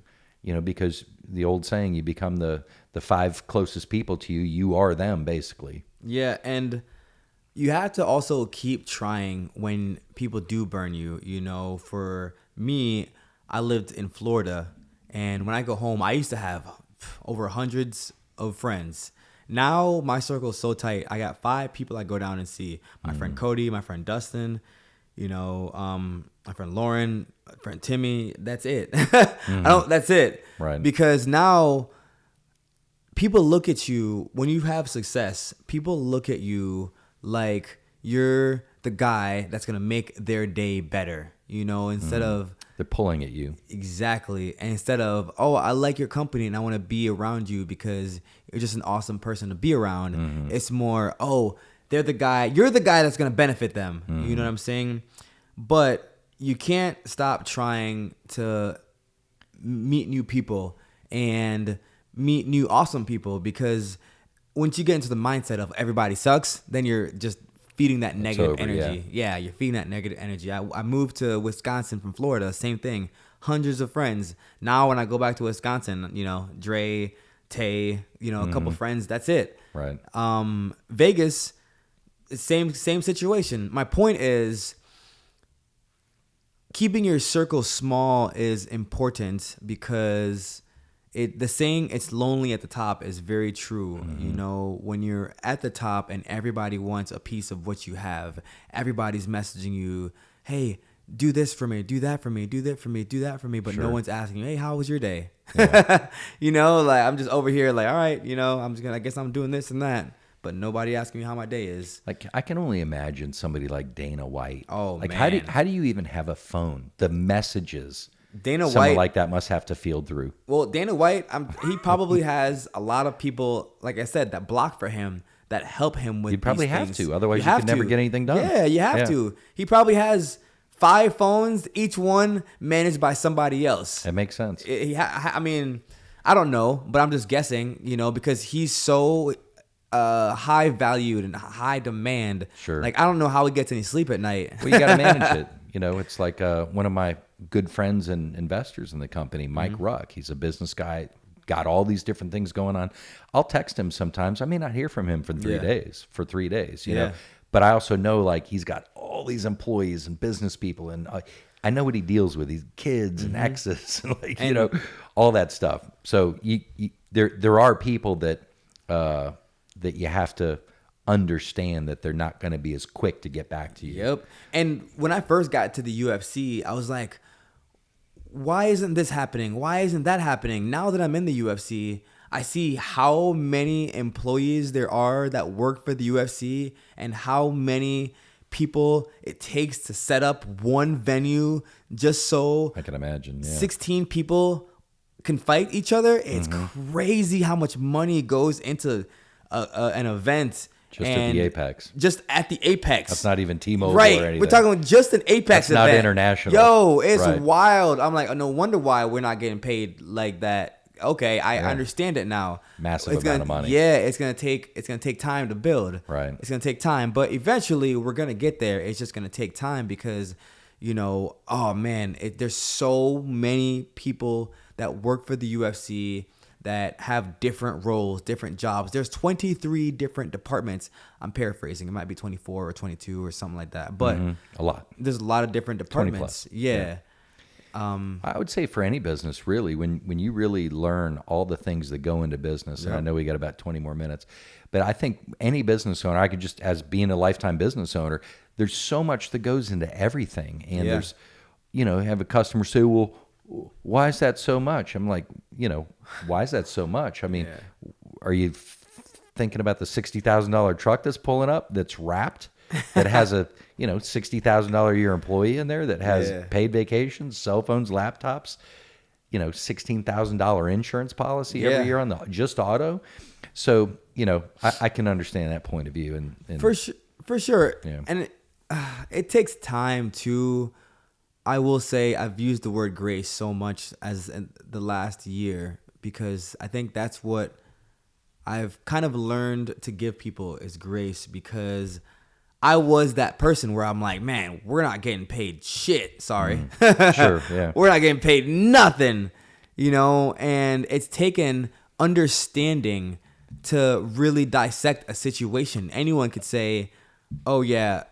because the old saying, you become the 5 closest people to you, you are them, basically. Yeah, and you have to also keep trying when people do burn you. For me, I lived in Florida, and when I go home, I used to have over hundreds of friends. Now my circle is so tight. I got 5 people I go down and see. My friend Cody, my friend Dustin, my friend Lauren, my friend Timmy. That's it. That's it. Right. Because now people look at you when you have success. People look at you like you're the guy that's gonna make their day better. Instead of they're pulling at you. Exactly. And instead of, oh, I like your company and I want to be around you because you're just an awesome person to be around. It's more, oh, you're the guy that's going to benefit them. You know what I'm saying? But you can't stop trying to meet new people and meet new awesome people, because once you get into the mindset of everybody sucks, then you're just feeding that negative energy. Yeah, you're feeding that negative energy. I moved to Wisconsin from Florida, same thing. hundreds of friends. Now when I go back to Wisconsin, you know, Dre, Tay, you know, a couple friends, that's it. Right. Vegas, same situation. My point is, keeping your circle small is important because the saying "it's lonely at the top" is very true. You know, when you're at the top and everybody wants a piece of what you have, everybody's messaging you, "Hey, do this for me, do that for me, do that for me, do that for me," but no one's asking you, "Hey, how was your day?" Yeah. You know, like I'm just over here, like, all right, you know, I guess I'm doing this and that. But nobody asking me how my day is. Like, I can only imagine somebody like Dana White. Oh, like, man. How do you even have a phone? The messages Dana someone White, like that must have to field through. well, Dana White, he probably has a lot of people, like I said, that block for him, that help him with. You probably these have things. to, otherwise you have could never get anything done. Yeah, you have to. He probably has 5 phones, each one managed by somebody else. That makes sense. I mean, I don't know, but I'm just guessing, you know, because he's so high valued and high demand. Sure. Like, I don't know how he gets any sleep at night. Well, you got to manage it. You know, it's like one of my good friends and investors in the company, Mike Ruck. He's a business guy, got all these different things going on. I'll text him sometimes. I may not hear from him for 3 days, you know. But I also know, like, he's got all these employees and business people, and I know what he deals with. These kids and exes, and like, you know, all that stuff. So there are people that you have to understand that they're not going to be as quick to get back to you. Yep. And when I first got to the UFC, I was like, why isn't this happening? Why isn't that happening? Now that I'm in the UFC, I see how many employees there are that work for the UFC and how many people it takes to set up one venue just so I can imagine. Yeah. 16 people can fight each other. It's crazy how much money goes into an event. Just at the Apex. Just at the Apex. That's not even T-Mobile right. or anything. We're talking just an Apex That's not event. international. Yo, it's Right. wild. I'm like, no wonder why we're not getting paid like that. Okay, I understand it now. Massive It's amount gonna, of money. Yeah, it's gonna take time to build. Right. It's gonna take time, but eventually we're gonna get there. It's just gonna take time because, you know, oh man, there's so many people that work for the UFC that have different roles, different jobs. There's 23 different departments. I'm paraphrasing. It might be 24 or 22 or something like that. But a lot. there's a lot of different 20 departments. plus. Yeah. I would say for any business, really, when you really learn all the things that go into business, and I know we got about 20 more minutes, but I think any business owner, I could just, as being a lifetime business owner, there's so much that goes into everything. And there's, you know, have a customer say, well, why is that so much? I'm like, you know, why is that so much? I mean, are you thinking about the $60,000 truck that's pulling up, that's wrapped, that has a, you know, $60,000 a year employee in there, that has paid vacations, cell phones, laptops, you know, $16,000 insurance policy every year on the just auto? So, you know, I can understand that point of view. And For sure. Yeah. And it takes time to, I will say I've used the word grace so much as in the last year because I think that's what I've kind of learned to give people is grace, because I was that person where I'm like, man, we're not getting paid shit. Sorry. Sure, yeah. We're not getting paid nothing, you know, and it's taken understanding to really dissect a situation. Anyone could say, oh yeah,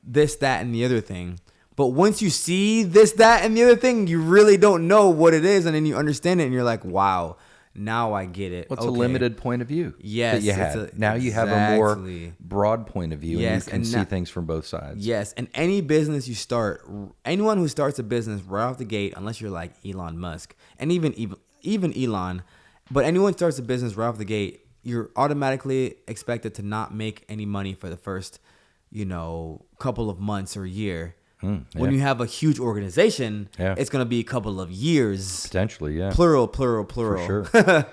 this, that, and the other thing. But once you see this, that, and the other thing, you really don't know what it is. And then you understand it and you're like, wow, now I get it. What's a limited point of view Yes, that you had? Now you have a more broad point of view, and you can see things from both sides. Yes, and any business you start, anyone who starts a business right off the gate, unless you're like Elon Musk, and even Elon, but anyone who starts a business right off the gate, you're automatically expected to not make any money for the first, you know, couple of months or year. When you have a huge organization, it's going to be a couple of years. Potentially, yeah. Plural. For sure. I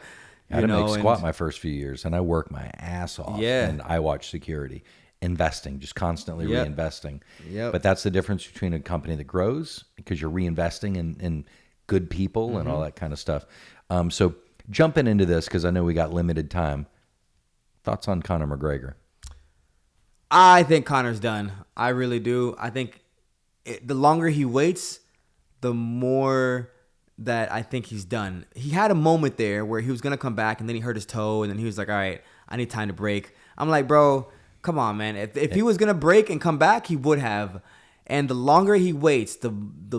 had to make squat my first few years, and I worked my ass off. Yeah. And I watched security, investing, just constantly reinvesting. Yep. But that's the difference between a company that grows, because you're reinvesting in good people and all that kind of stuff. So jumping into this, because I know we got limited time, thoughts on Conor McGregor? I think Conor's done. I really do. I think the longer he waits, the more that I think he's done. He had a moment there where he was going to come back, and then he hurt his toe, and then he was like, all right, I need time to break. I'm like, bro, come on, man. If he was going to break and come back, he would have. And the longer he waits, the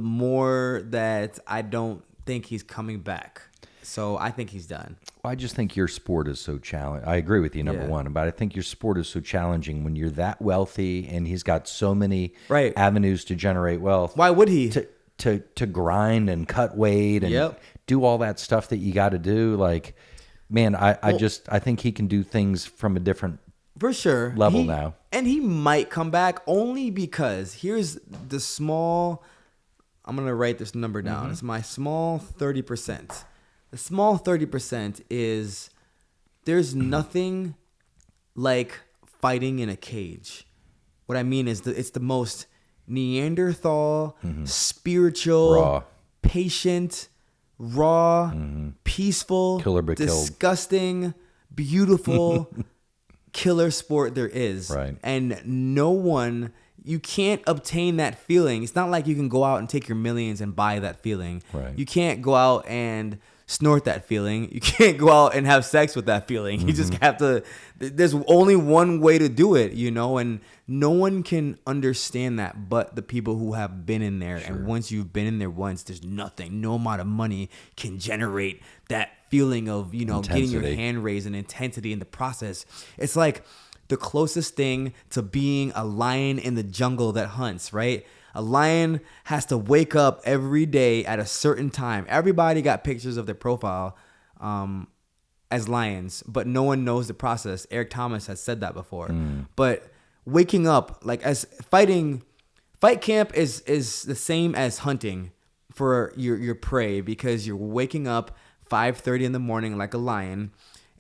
more that I don't think he's coming back. So I think he's done. Well, I just think your sport is so challenging. I agree with you, number one, but I think your sport is so challenging when you're that wealthy and he's got so many avenues to generate wealth. Why would he? To grind and cut weight and do all that stuff that you got to do. Like, man, I think he can do things from a different for sure level now. And he might come back only because here's the small, I'm going to write this number down. It's my small 30%. The small 30% is there's nothing like fighting in a cage. What I mean is it's the most Neanderthal, spiritual, raw, patient, raw, peaceful, killer but disgusting, beautiful killer sport there is. Right. And no one, you can't obtain that feeling. It's not like you can go out and take your millions and buy that feeling. Right. You can't go out and snort that feeling. You can't go out and have sex with that feeling. You just have to, there's only one way to do it, and no one can understand that but the people who have been in there. Sure. And once you've been in there once, there's nothing, no amount of money can generate that feeling of, getting your hand raised and intensity in the process. It's like the closest thing to being a lion in the jungle that hunts, right? A lion has to wake up every day at a certain time. Everybody got pictures of their profile as lions, but no one knows the process. Eric Thomas has said that before. But waking up, like as fight camp is the same as hunting for your prey, because you're waking up 5:30 in the morning like a lion,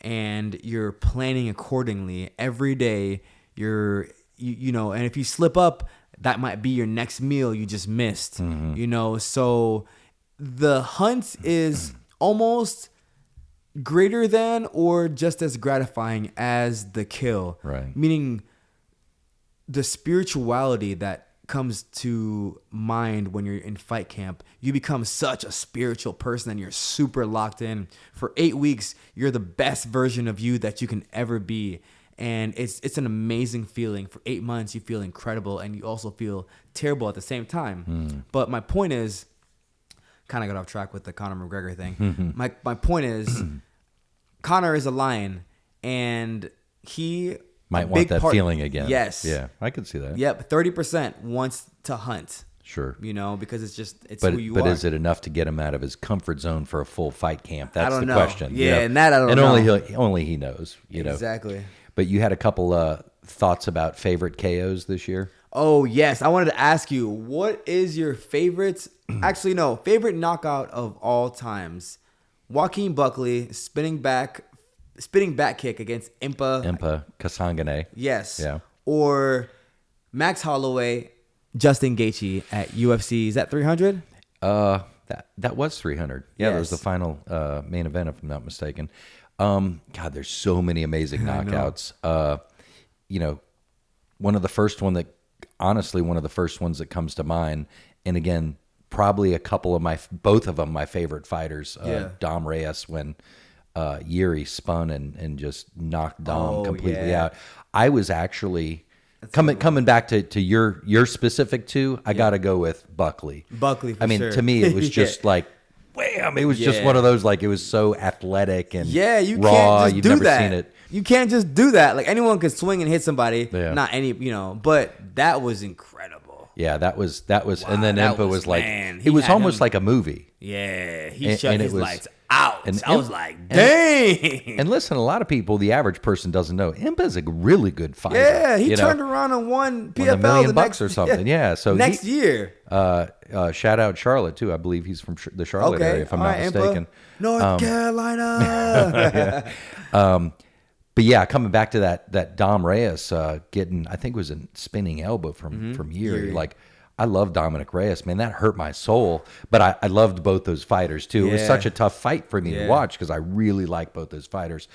and you're planning accordingly every day. And if you slip up, that might be your next meal you just missed, So the hunt is almost greater than or just as gratifying as the kill. Right. Meaning the spirituality that comes to mind when you're in fight camp, you become such a spiritual person and you're super locked in. For 8 weeks, you're the best version of you that you can ever be. And it's an amazing feeling. For 8 months, you feel incredible, and you also feel terrible at the same time. But my point is, kind of got off track with the Conor McGregor thing. My point is, Conor is a lion, and he might want that feeling again. Yes. Yeah, I could see that. Yep, 30% wants to hunt. Sure. Because it's who you are. But is it enough to get him out of his comfort zone for a full fight camp? That's the question. Yeah, and that I don't know. And only he knows. Exactly. But you had a couple thoughts about favorite KOs this year? Oh, yes. I wanted to ask you, what is your favorite knockout of all times? Joaquin Buckley spinning back kick against Impa Kasangane. Yes. Yeah. Or Max Holloway, Justin Gaethje at UFC. Is that 300? That was 300. Yeah, yes. That was the final main event, if I'm not mistaken. God, there's so many amazing knockouts. One of the first ones that comes to mind, and again, probably both of them my favorite fighters. Dom Reyes, when Yuri spun and just knocked Dom completely out. I was actually coming back to your specific two. I got to go with Buckley. Buckley, for sure. To me, it was just like, wham! It was just one of those, like, it was so athletic and you raw. Can't just You've do never that. seen it. You can't just do that. Like, anyone could swing and hit somebody. Yeah. Not any, but that was incredible. Yeah, that was, Wow, and then that Impa was like, man, it was almost him. like a movie. Yeah, he shut his lights out. And I was like, dang. And listen, a lot of people, the average person doesn't know, Impa's a really good fighter. Yeah, he turned around and won PFL $1 million the next or something. Yeah, so next year. Shout out Charlotte too. I believe he's from the Charlotte area, if I'm not mistaken. North Carolina. But yeah, coming back to that Dom Reyes getting, I think it was a spinning elbow from Yuri. Like, I love Dominic Reyes, man. That hurt my soul. But I loved both those fighters too. It was such a tough fight for me to watch because I really like both those fighters.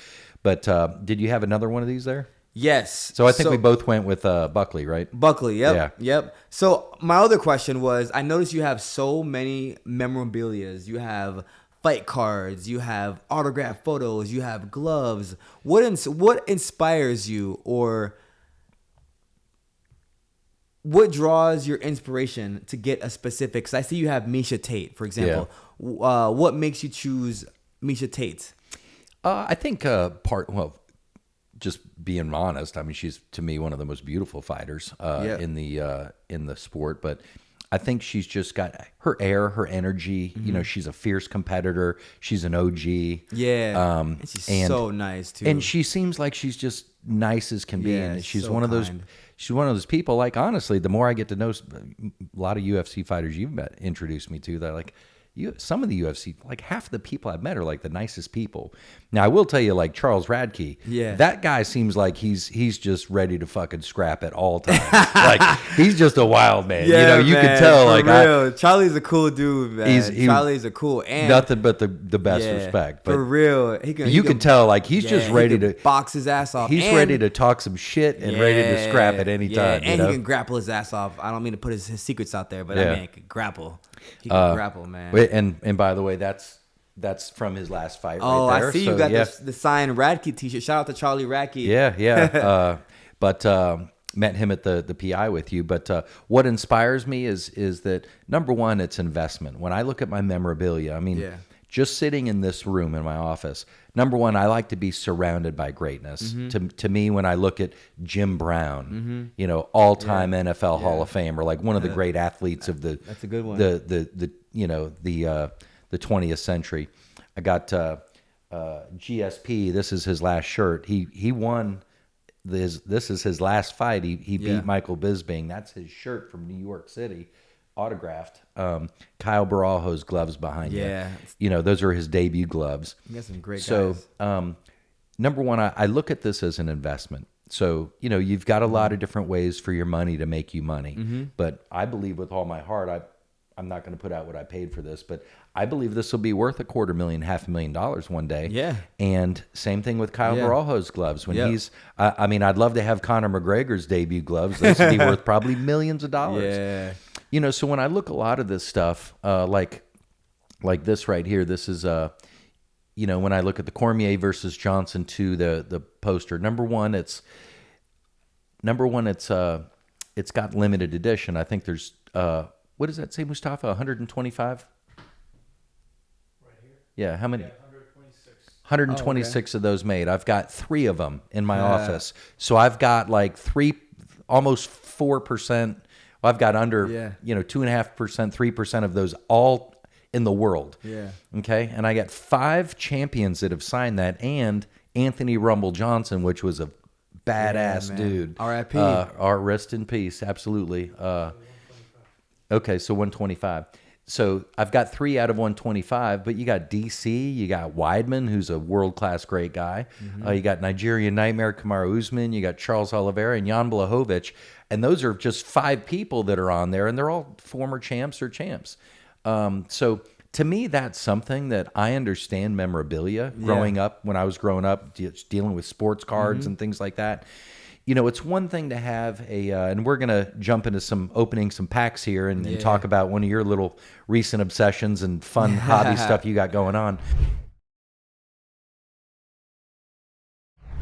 But did you have another one of these there? Yes. So I think we both went with Buckley, right? Buckley, yep. Yeah. Yep. So my other question was, I noticed you have so many memorabilias. You have fight cards, you have autographed photos, you have gloves. What inspires you, or what draws your inspiration to get a specific? Because I see you have Misha Tate, for example. What makes you choose Misha Tate? I think just being honest, I mean, she's to me one of the most beautiful fighters in the sport. But I think she's just got her air, her energy. You know, she's a fierce competitor. She's an OG. Yeah, and she's so nice too. And she seems like she's just nice as can be. Yeah, And she's so one of those. kind. She's one of those people. Like, honestly, the more I get to know a lot of UFC fighters you've introduced me to, that like. Some of the UFC, like half of the people I've met are like the nicest people. Now, I will tell you, like Charles Radke, that guy seems like he's just ready to fucking scrap at all times. Like, he's just a wild man. Yeah, you know, you man, can tell. Like, real. Charlie's a cool dude, man. Charlie's a cool, and nothing but the best respect. But for real, you can tell, like he's just ready to box his ass off. He's ready to talk some shit and ready to scrap at any time. And he can grapple his ass off. I don't mean to put his secrets out there, but I mean, he can grapple. He can grapple, man. And by the way, that's from his last fight. Oh, right there. I see you got the signed Radke t-shirt. Shout out to Charlie Radke. Yeah. But met him at the PI with you. But what inspires me is that number one, it's investment. When I look at my memorabilia, I mean, just sitting in this room in my office. Number one, I like to be surrounded by greatness. To me, when I look at Jim Brown, you know, all-time NFL Hall of Famer, like one of the great athletes of the that's a good one. The 20th century. I got GSP. This is his last shirt. He won. This is his last fight. He beat Michael Bisping. That's his shirt from New York City, autographed. Kyle Barajo's gloves behind you. You know, those are his debut gloves. You got some great guys. So, number one, I look at this as an investment. So, you know, you've got a lot of different ways for your money to make you money. But I believe with all my heart, I'm not going to put out what I paid for this, but I believe this will be worth $250,000, $500,000 one day. Yeah. And same thing with Kyle Barajo's gloves. When he's, I mean, I'd love to have Conor McGregor's debut gloves. Those would be worth probably millions of dollars. Yeah. You know, so when I look a lot of this stuff, like this right here, this is, you know, when I look at the Cormier versus Johnson 2, the poster, number one, it's got limited edition. I think there's, what does that say, Mustafa? 125? Right here? Yeah, how many? Yeah, 126. 126 of those made. I've got 3 of them in my office. So I've got like almost 4%. Well, I've got under, you know, 2.5%, 3% of those all in the world. Yeah. Okay. And I got 5 champions that have signed that, and Anthony Rumble Johnson, which was a badass dude. R.I.P. Rest in peace. Absolutely. Okay, so 125. So I've got 3 out of 125, but you got DC, you got Weidman, who's a world-class great guy. You got Nigerian Nightmare, Kamaru Usman, you got Charles Oliveira, and Jan Blachowicz. And those are just 5 people that are on there, and they're all former champs or champs. So to me, that's something that I understand memorabilia. Growing up, when I was growing up, just dealing with sports cards and things like that. You know, it's one thing to have and we're going to jump into opening some packs here and talk about one of your little recent obsessions and fun hobby stuff you got going on.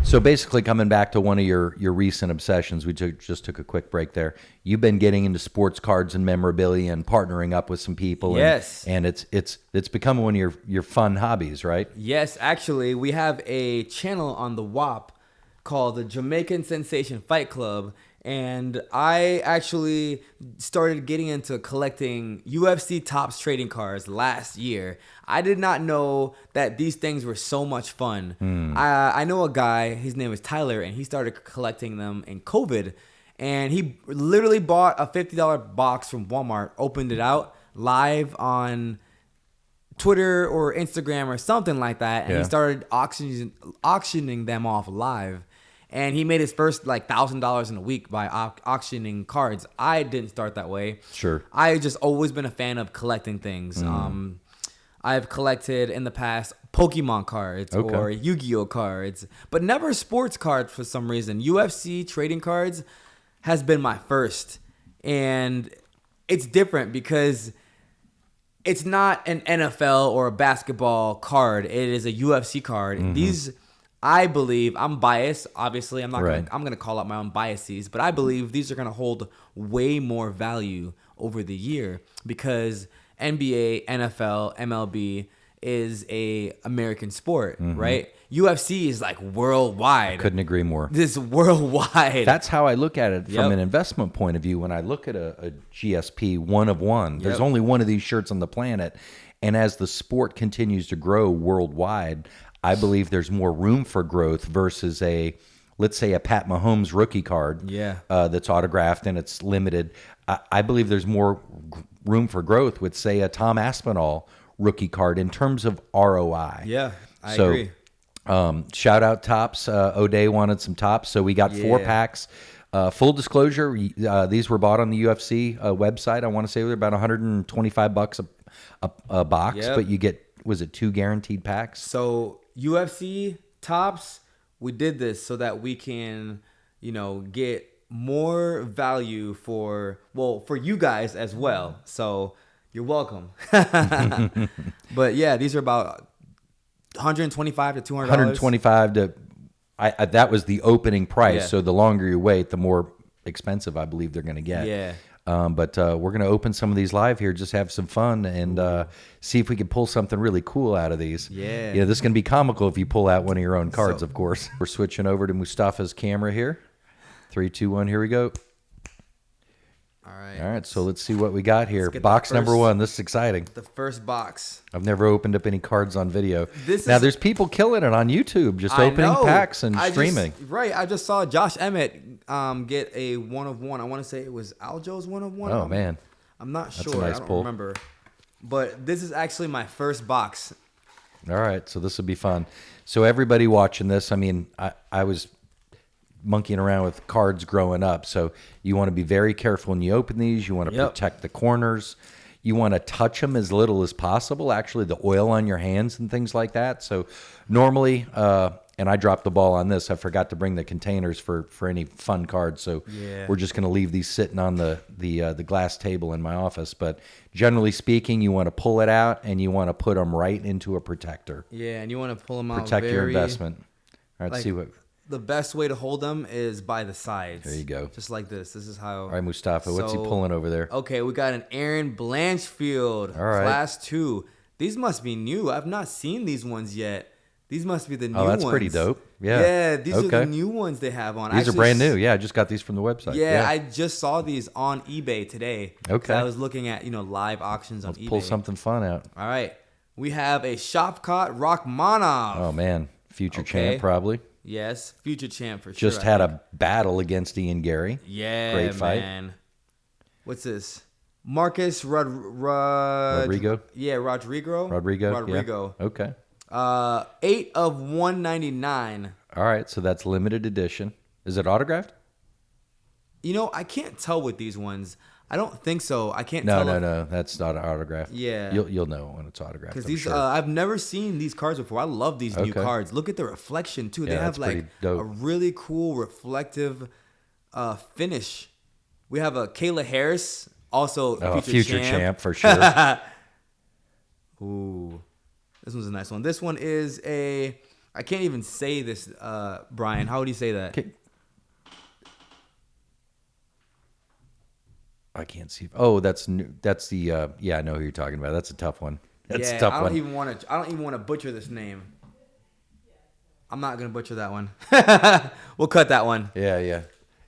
So basically, coming back to one of your recent obsessions, we just took a quick break there. You've been getting into sports cards and memorabilia and partnering up with some people. Yes. And it's become one of your fun hobbies, right? Yes, actually, we have a channel on the WAP called the Jamaican Sensation Fight Club, and I actually started getting into collecting UFC Topps trading cards last year. I did not know that these things were so much fun. I know a guy, his name is Tyler, and he started collecting them in COVID, and he literally bought a $50 box from Walmart, opened it out live on Twitter or Instagram or something like that, and he started auctioning them off live. And he made his first like $1,000 in a week by auctioning cards. I didn't start that way. I just always been a fan of collecting things. I've collected in the past Pokemon cards Okay. or Yu-Gi-Oh cards, but never sports cards for some reason. UFC trading cards has been my first, and it's different because it's not an NFL or a basketball card. It is a UFC card. These, I believe, I'm biased. Obviously, I'm not. Right. I'm gonna call out my own biases, but I believe these are gonna hold way more value over the year because NBA, NFL, MLB is a American sport, right? UFC is like worldwide. Couldn't agree more. This worldwide. That's how I look at it from Yep. an investment point of view. When I look at a GSP one of one, there's Yep. only one of these shirts on the planet. And as the sport continues to grow worldwide, I believe there's more room for growth versus let's say a Pat Mahomes rookie card Yeah. that's autographed and it's limited. I believe there's more room for growth with, say, a Tom Aspinall rookie card in terms of ROI. Yeah, I So, agree. Shout out Topps. Oday wanted some Topps, so we got 4 Yeah. packs. Full disclosure, these were bought on the UFC website. I want to say they're about $125 a box, Yep. but you get, was it 2 guaranteed packs? So UFC Topps, we did this so that we can, get more value for you guys as well. So you're welcome. But yeah, these are about $125 to $200. 125 to that was the opening price. Yeah. So the longer you wait, the more expensive I believe they're going to get. Yeah. But we're going to open some of these live here, just have some fun and see if we can pull something really cool out of these. Yeah. This is going to be comical if you pull out one of your own cards, of course. We're switching over to Mustafa's camera here. 3, 2, 1, here we go. All right. All right, so let's see what we got here. get the Box number first- 1. This is exciting. The first box. I've never opened up any cards on video. This Now, is- there's people killing it on YouTube, just I opening know. packs and streaming. I just saw Josh Emmett get a 1 of 1. I want to say it was Aljo's 1 of 1. Oh, man. I'm not That's a sure. nice I don't pull. remember. But this is actually my first box. All right, so this will be fun. So everybody watching this, I mean, I was monkeying around with cards growing up, so you want to be very careful when you open these. You want to Yep. protect the corners. You want to touch them as little as possible, actually the oil on your hands and things like that. So normally, and I dropped the ball on this, I forgot to bring the containers for any fun cards, so Yeah. we're just going to leave these sitting on the glass table in my office. But generally speaking, you want to pull it out and you want to put them right into a protector. Yeah, and you want to pull them out. Protect your very- investment. All right, like- see what. The best way to hold them is by the sides. There you go. Just like this. This is how. All right, Mustafa, what's he So- pulling over there? Okay, we got an Aaron Blanchfield, All right. Class 2. These must be new. I've not seen these ones yet. These must be the new Oh, ones. that's pretty dope. Yeah. Yeah, these are Okay. the new ones they have on. These are Actually, brand new. Yeah, I just got these from the website. Yeah, I just saw these on eBay today. 'Cause Okay. I was looking at, live auctions on Let's eBay. pull something fun out. All right. We have a Shopcott Rachmanov. Oh, man. Future Okay. champ, probably. Yes, future champ for sure. Just had a battle against Ian Gary. Yeah, Great fight. man. What's this? Marcus Rodrigo? Yeah, Rodrigo. Rodrigo. yeah. Rodrigo. Okay. 8 of 199. All right, so that's limited edition. Is it autographed? I can't tell with these ones. I don't think so. I can't No, tell. no. That's not autographed. Yeah. You'll know when it's autographed. Because I'm these, sure. I've never seen these cards before. I love these new Okay. cards. Look at the reflection too. They Yeah, have that's pretty like dope. a really cool reflective finish. We have a Kayla Harris, also future champ for sure. Ooh, this one's a nice one. This one is I can't even say this, Brian. How would you say that? Okay. I can't see. Oh, that's new. That's the. Yeah, I know who you're talking about. That's a tough one. That's yeah, a tough I don't one. even want to. I don't even want to butcher this name. I'm not gonna butcher that one. We'll cut that one. Yeah.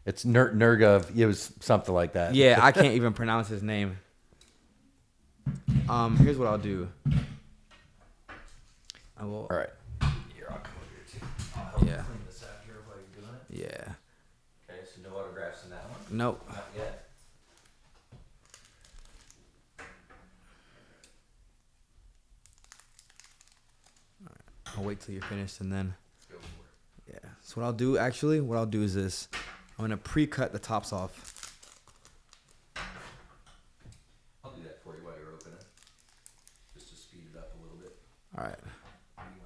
It's Nurgov. It was something like that. Yeah, I can't even pronounce his name. Here's what I'll do. I will. All right. Here, I'll come over here too. I'll help Yeah. clean this out here while you're doing it. Yeah. Okay, so no autographs in that one. Nope. Not yet. I'll wait till you're finished and then. Go for it. Yeah. So what I'll do is this. I'm gonna pre-cut the tops off. I'll do that for you while you're opening. Just to speed it up a little bit. All right. What do you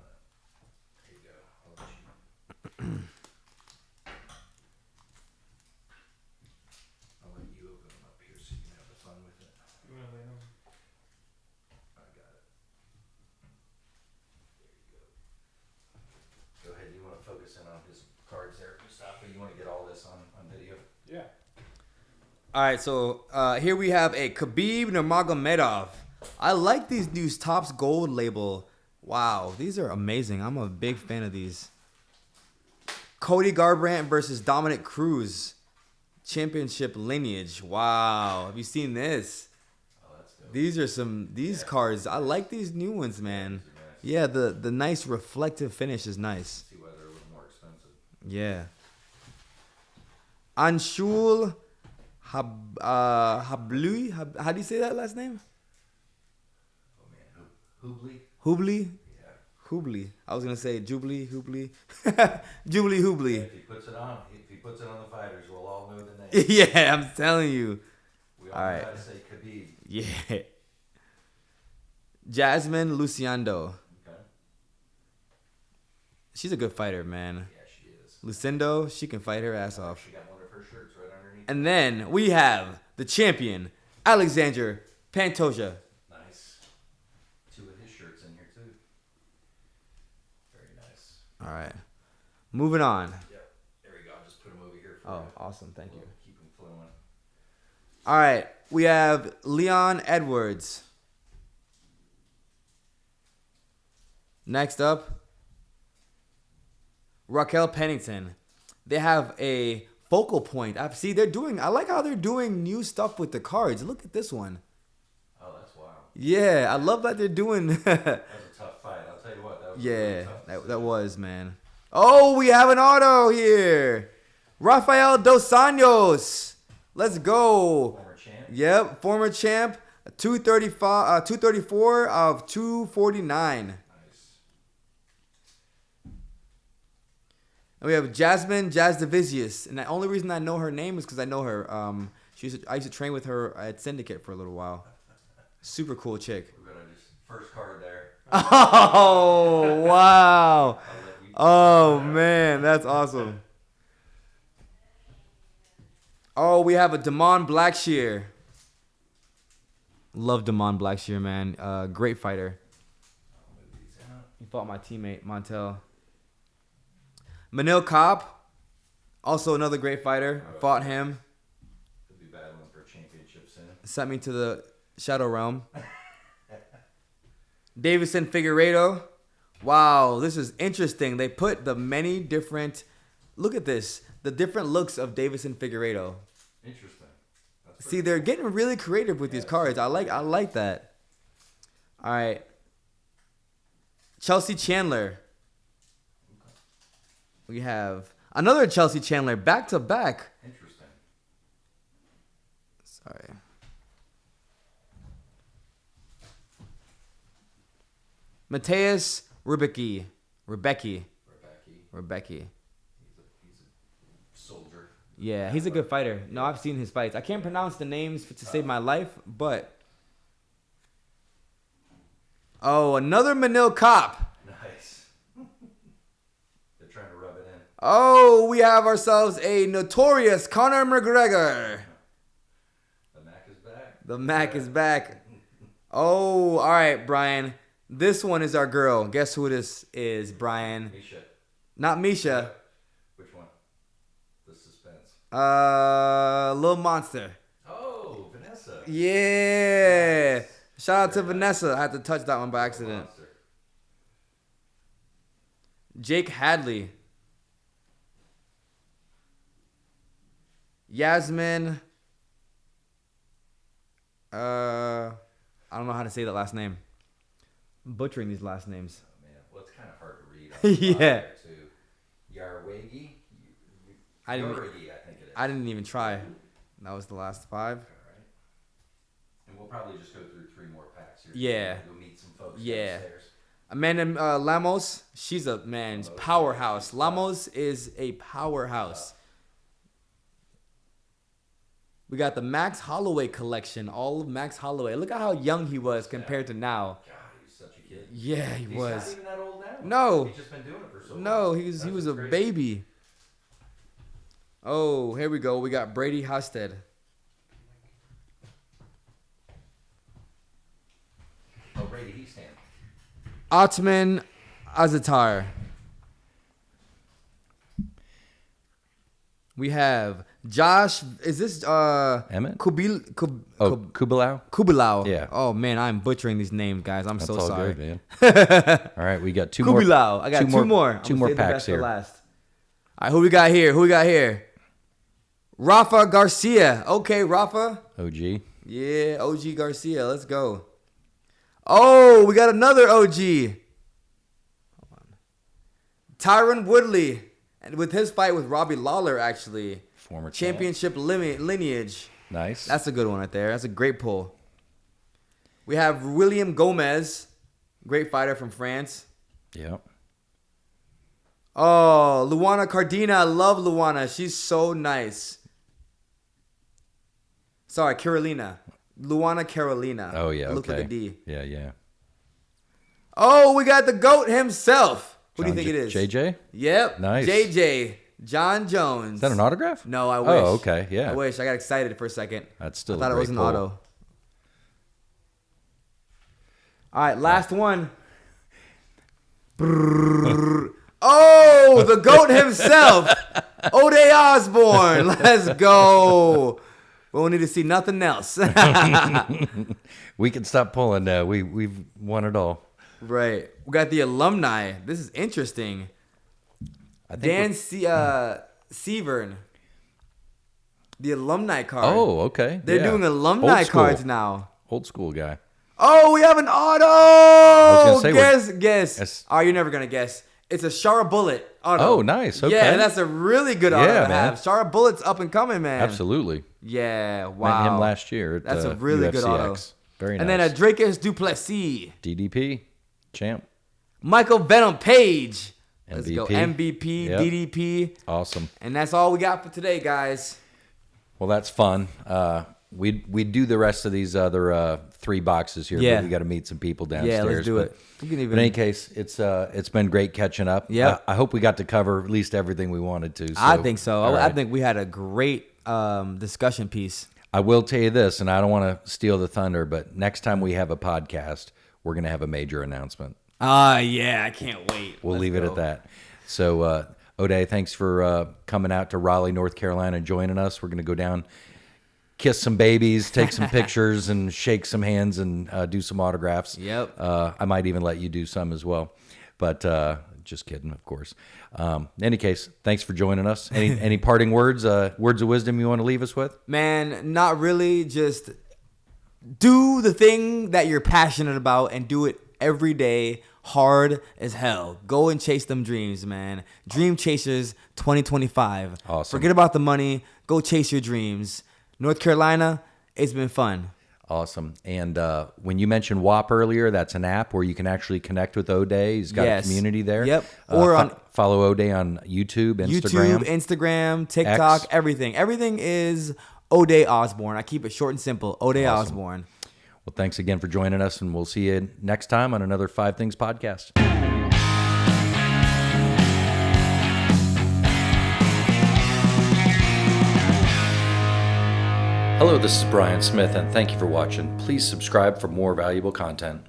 All right, so here we have a Khabib Nurmagomedov. I like these new Topps Gold label. Wow, these are amazing. I'm a big fan of these. Cody Garbrandt versus Dominic Cruz. Championship lineage. Wow, have you seen this? Oh, that's dope. These cards. I like these new ones, man. Yeah, the nice reflective finish is nice. See why they're a little more expensive. Yeah. Anshul Habli. How do you say that last name? Oh man, Hoobly. Hubli? Yeah. Hubli. I was gonna say Jubilee, Hubli. Jubilee Hubli. If he puts it on the fighters, we'll all know the name. Yeah, I'm telling you. We all All know right. how to say Khabib. Yeah. Jasmine Luciando. Okay. She's a good fighter, man. Yeah, she is. Lucindo, she can fight her ass off. She got one of her shirts right underneath. And then we have the champion, Alexander Pantoja. Nice. Two of his shirts in here too. Very nice. All right. Moving on. Yep. There we go. I'll just put them over here for Oh, you. awesome. Thank you. Keep them flowing. All right. We have Leon Edwards. Next up, Raquel Pennington. They have a focal point. I like how they're doing new stuff with the cards. Look at this one. Oh, that's wild. Yeah, I love that they're doing. That was a tough fight. I'll tell you what. That was Yeah, really tough. that was, man. Oh, we have an auto here. Rafael Dos Anjos. Let's go. Former champ. Yep, former champ. 234 of 249. Nice. And we have Jasmine Jazdavicius. And the only reason I know her name is because I know her. I used to train with her at Syndicate for a little while. Super cool chick. We're gonna just first card there. Oh, wow. I'll let you- Oh, man. That's awesome. Oh, we have a Damon Blackshear. Love Damon Blackshear, man. Great fighter. I'll move these out. He fought my teammate, Montel. Manil Kopp. Also another great fighter. Fought him. He'll be battling for a championship soon. Sent me to the Shadow Realm. Davison Figueiredo. Wow, this is interesting. They put the many different... Look at this. The different looks of Davison Figueiredo. Interesting. That's See, they're getting really creative with these cards. I like that. All right. Chelsea Chandler. We have another Chelsea Chandler back to back. interesting. Sorry. Mateus Rebecki. Rebecca. Rebecki. He's a soldier. Yeah, he's a good fighter. No, I've seen his fights. I can't pronounce the names to save my life, but... Oh, another Manil Kopp. Nice. They're trying to rub it in. Oh, we have ourselves a notorious Conor McGregor. The Mac is back. The Mac is back. Oh, all right, Brian. This one is our girl. Guess who this is, Brian? Misha. Not Misha. Which one? The suspense. Lil Monster. Oh, Vanessa. Yeah. Shout out to Vanessa. I had to touch that one by accident. Monster. Jake Hadley. Yasmin. I don't know how to say that last name. I'm butchering these last names. Oh, man. Well, it's kind of hard to read. On the Yeah. bottom there, too. Yarwagi? I didn't- Yarwagi, I think it is. I didn't even try. That was the last 5. All right. And we'll probably just go through 3 more packs here. Yeah. Go meet some folks Yeah. downstairs. Amanda Lamos, she's a powerhouse. Lamos is a powerhouse. We got the Max Holloway collection, all of Max Holloway. Look at how young he was compared to now. God, he was such a kid. Yeah, he He's was. not even that old now. No. He's just been doing it for so long. No, he was That's a crazy. baby. Oh, here we go. We got Brady Hosted. Oh, Brady Heastan. We have Josh. Is this Emmett? Kubilau? Kubilau. Yeah. Oh man, I'm butchering these names, guys. I'm That's so all sorry. good, man. All right, we got two more. Kubilau. I got two more. I'm Two gonna more save the packs best for here. last. All right, who we got here? Rafa Garcia. Okay, Rafa. OG. Yeah, OG Garcia. Let's go. Oh, we got another OG. Hold on. Tyron Woodley, and with his fight with Robbie Lawler, actually. Former champ. Championship lineage. Nice. That's a good one right there. That's a great pull. We have William Gomez, great fighter from France. Yep. Oh, Luana Cardina. I love Luana. She's so nice. Sorry, Carolina. Luana Carolina. Oh, yeah. Look Okay. like a D. Yeah. Oh, we got the GOAT himself. Who do you John think it is? JJ? Yep. Nice. JJ. John Jones. Is that an autograph? No, I wish. Oh, okay. Yeah. I wish. I got excited for a second. That's still I thought a it was great an pull. auto. All right, last one. Oh, the GOAT himself. Oday Osbourne. Let's go. We don't need to see nothing else. We can stop pulling now. We've won it all. Right. We got the alumni. This is interesting. I think Dan Severn. The alumni card. Oh, okay. They're Yeah. doing alumni Old school. cards now. Old school guy. Oh, we have an auto. was gonna say, guess. Yes. Oh, you're never gonna guess. It's a Shara Bullet auto. Oh, nice. Okay. Yeah, that's a really good auto Yeah, to man. have. Shara Bullet's up and coming, man. Absolutely. Yeah. Wow. Met him last year at That's a really UFCX. good auto. Very nice. And then a Dracus Duplessis. DDP champ. Michael Venom Page. Let's go. MVP. MVP, Yep. DDP. Awesome. And that's all we got for today, guys. Well, that's fun. We do the rest of these other 3 boxes here, Yeah. but we got to meet some people downstairs. Yeah, let's do but, it. We can But even. in any case, it's been great catching up. Yep. I hope we got to cover at least everything we wanted to. I think so. all I right. think we had a great discussion piece. I will tell you this, and I don't want to steal the thunder, but next time we have a podcast, we're going to have a major announcement. Yeah, I can't wait. We'll Let's leave it go. at that. So, Oday, thanks for coming out to Raleigh, North Carolina, and joining us. We're going to go down, kiss some babies, take some pictures, and shake some hands, and do some autographs. Yep. I might even let you do some as well. But just kidding, of course. In any case, thanks for joining us. Any parting words, words of wisdom you want to leave us with? Man, not really. Just do the thing that you're passionate about and do it every day, hard as hell. Go and chase them dreams, man. Dream Chasers 2025. Awesome. Forget about the money. Go chase your dreams. North Carolina, it's been fun. Awesome. And when you mentioned WAP earlier, that's an app where you can actually connect with Oday. He's got Yes. a community there. Yep. Or on follow Oday on YouTube, Instagram. Instagram, TikTok, X. everything. Everything is Oday Osbourne. I keep it short and simple. Oday Osbourne. Well, thanks again for joining us, and we'll see you next time on another 5 Things podcast. Hello, this is Brian Smith, and thank you for watching. Please subscribe for more valuable content.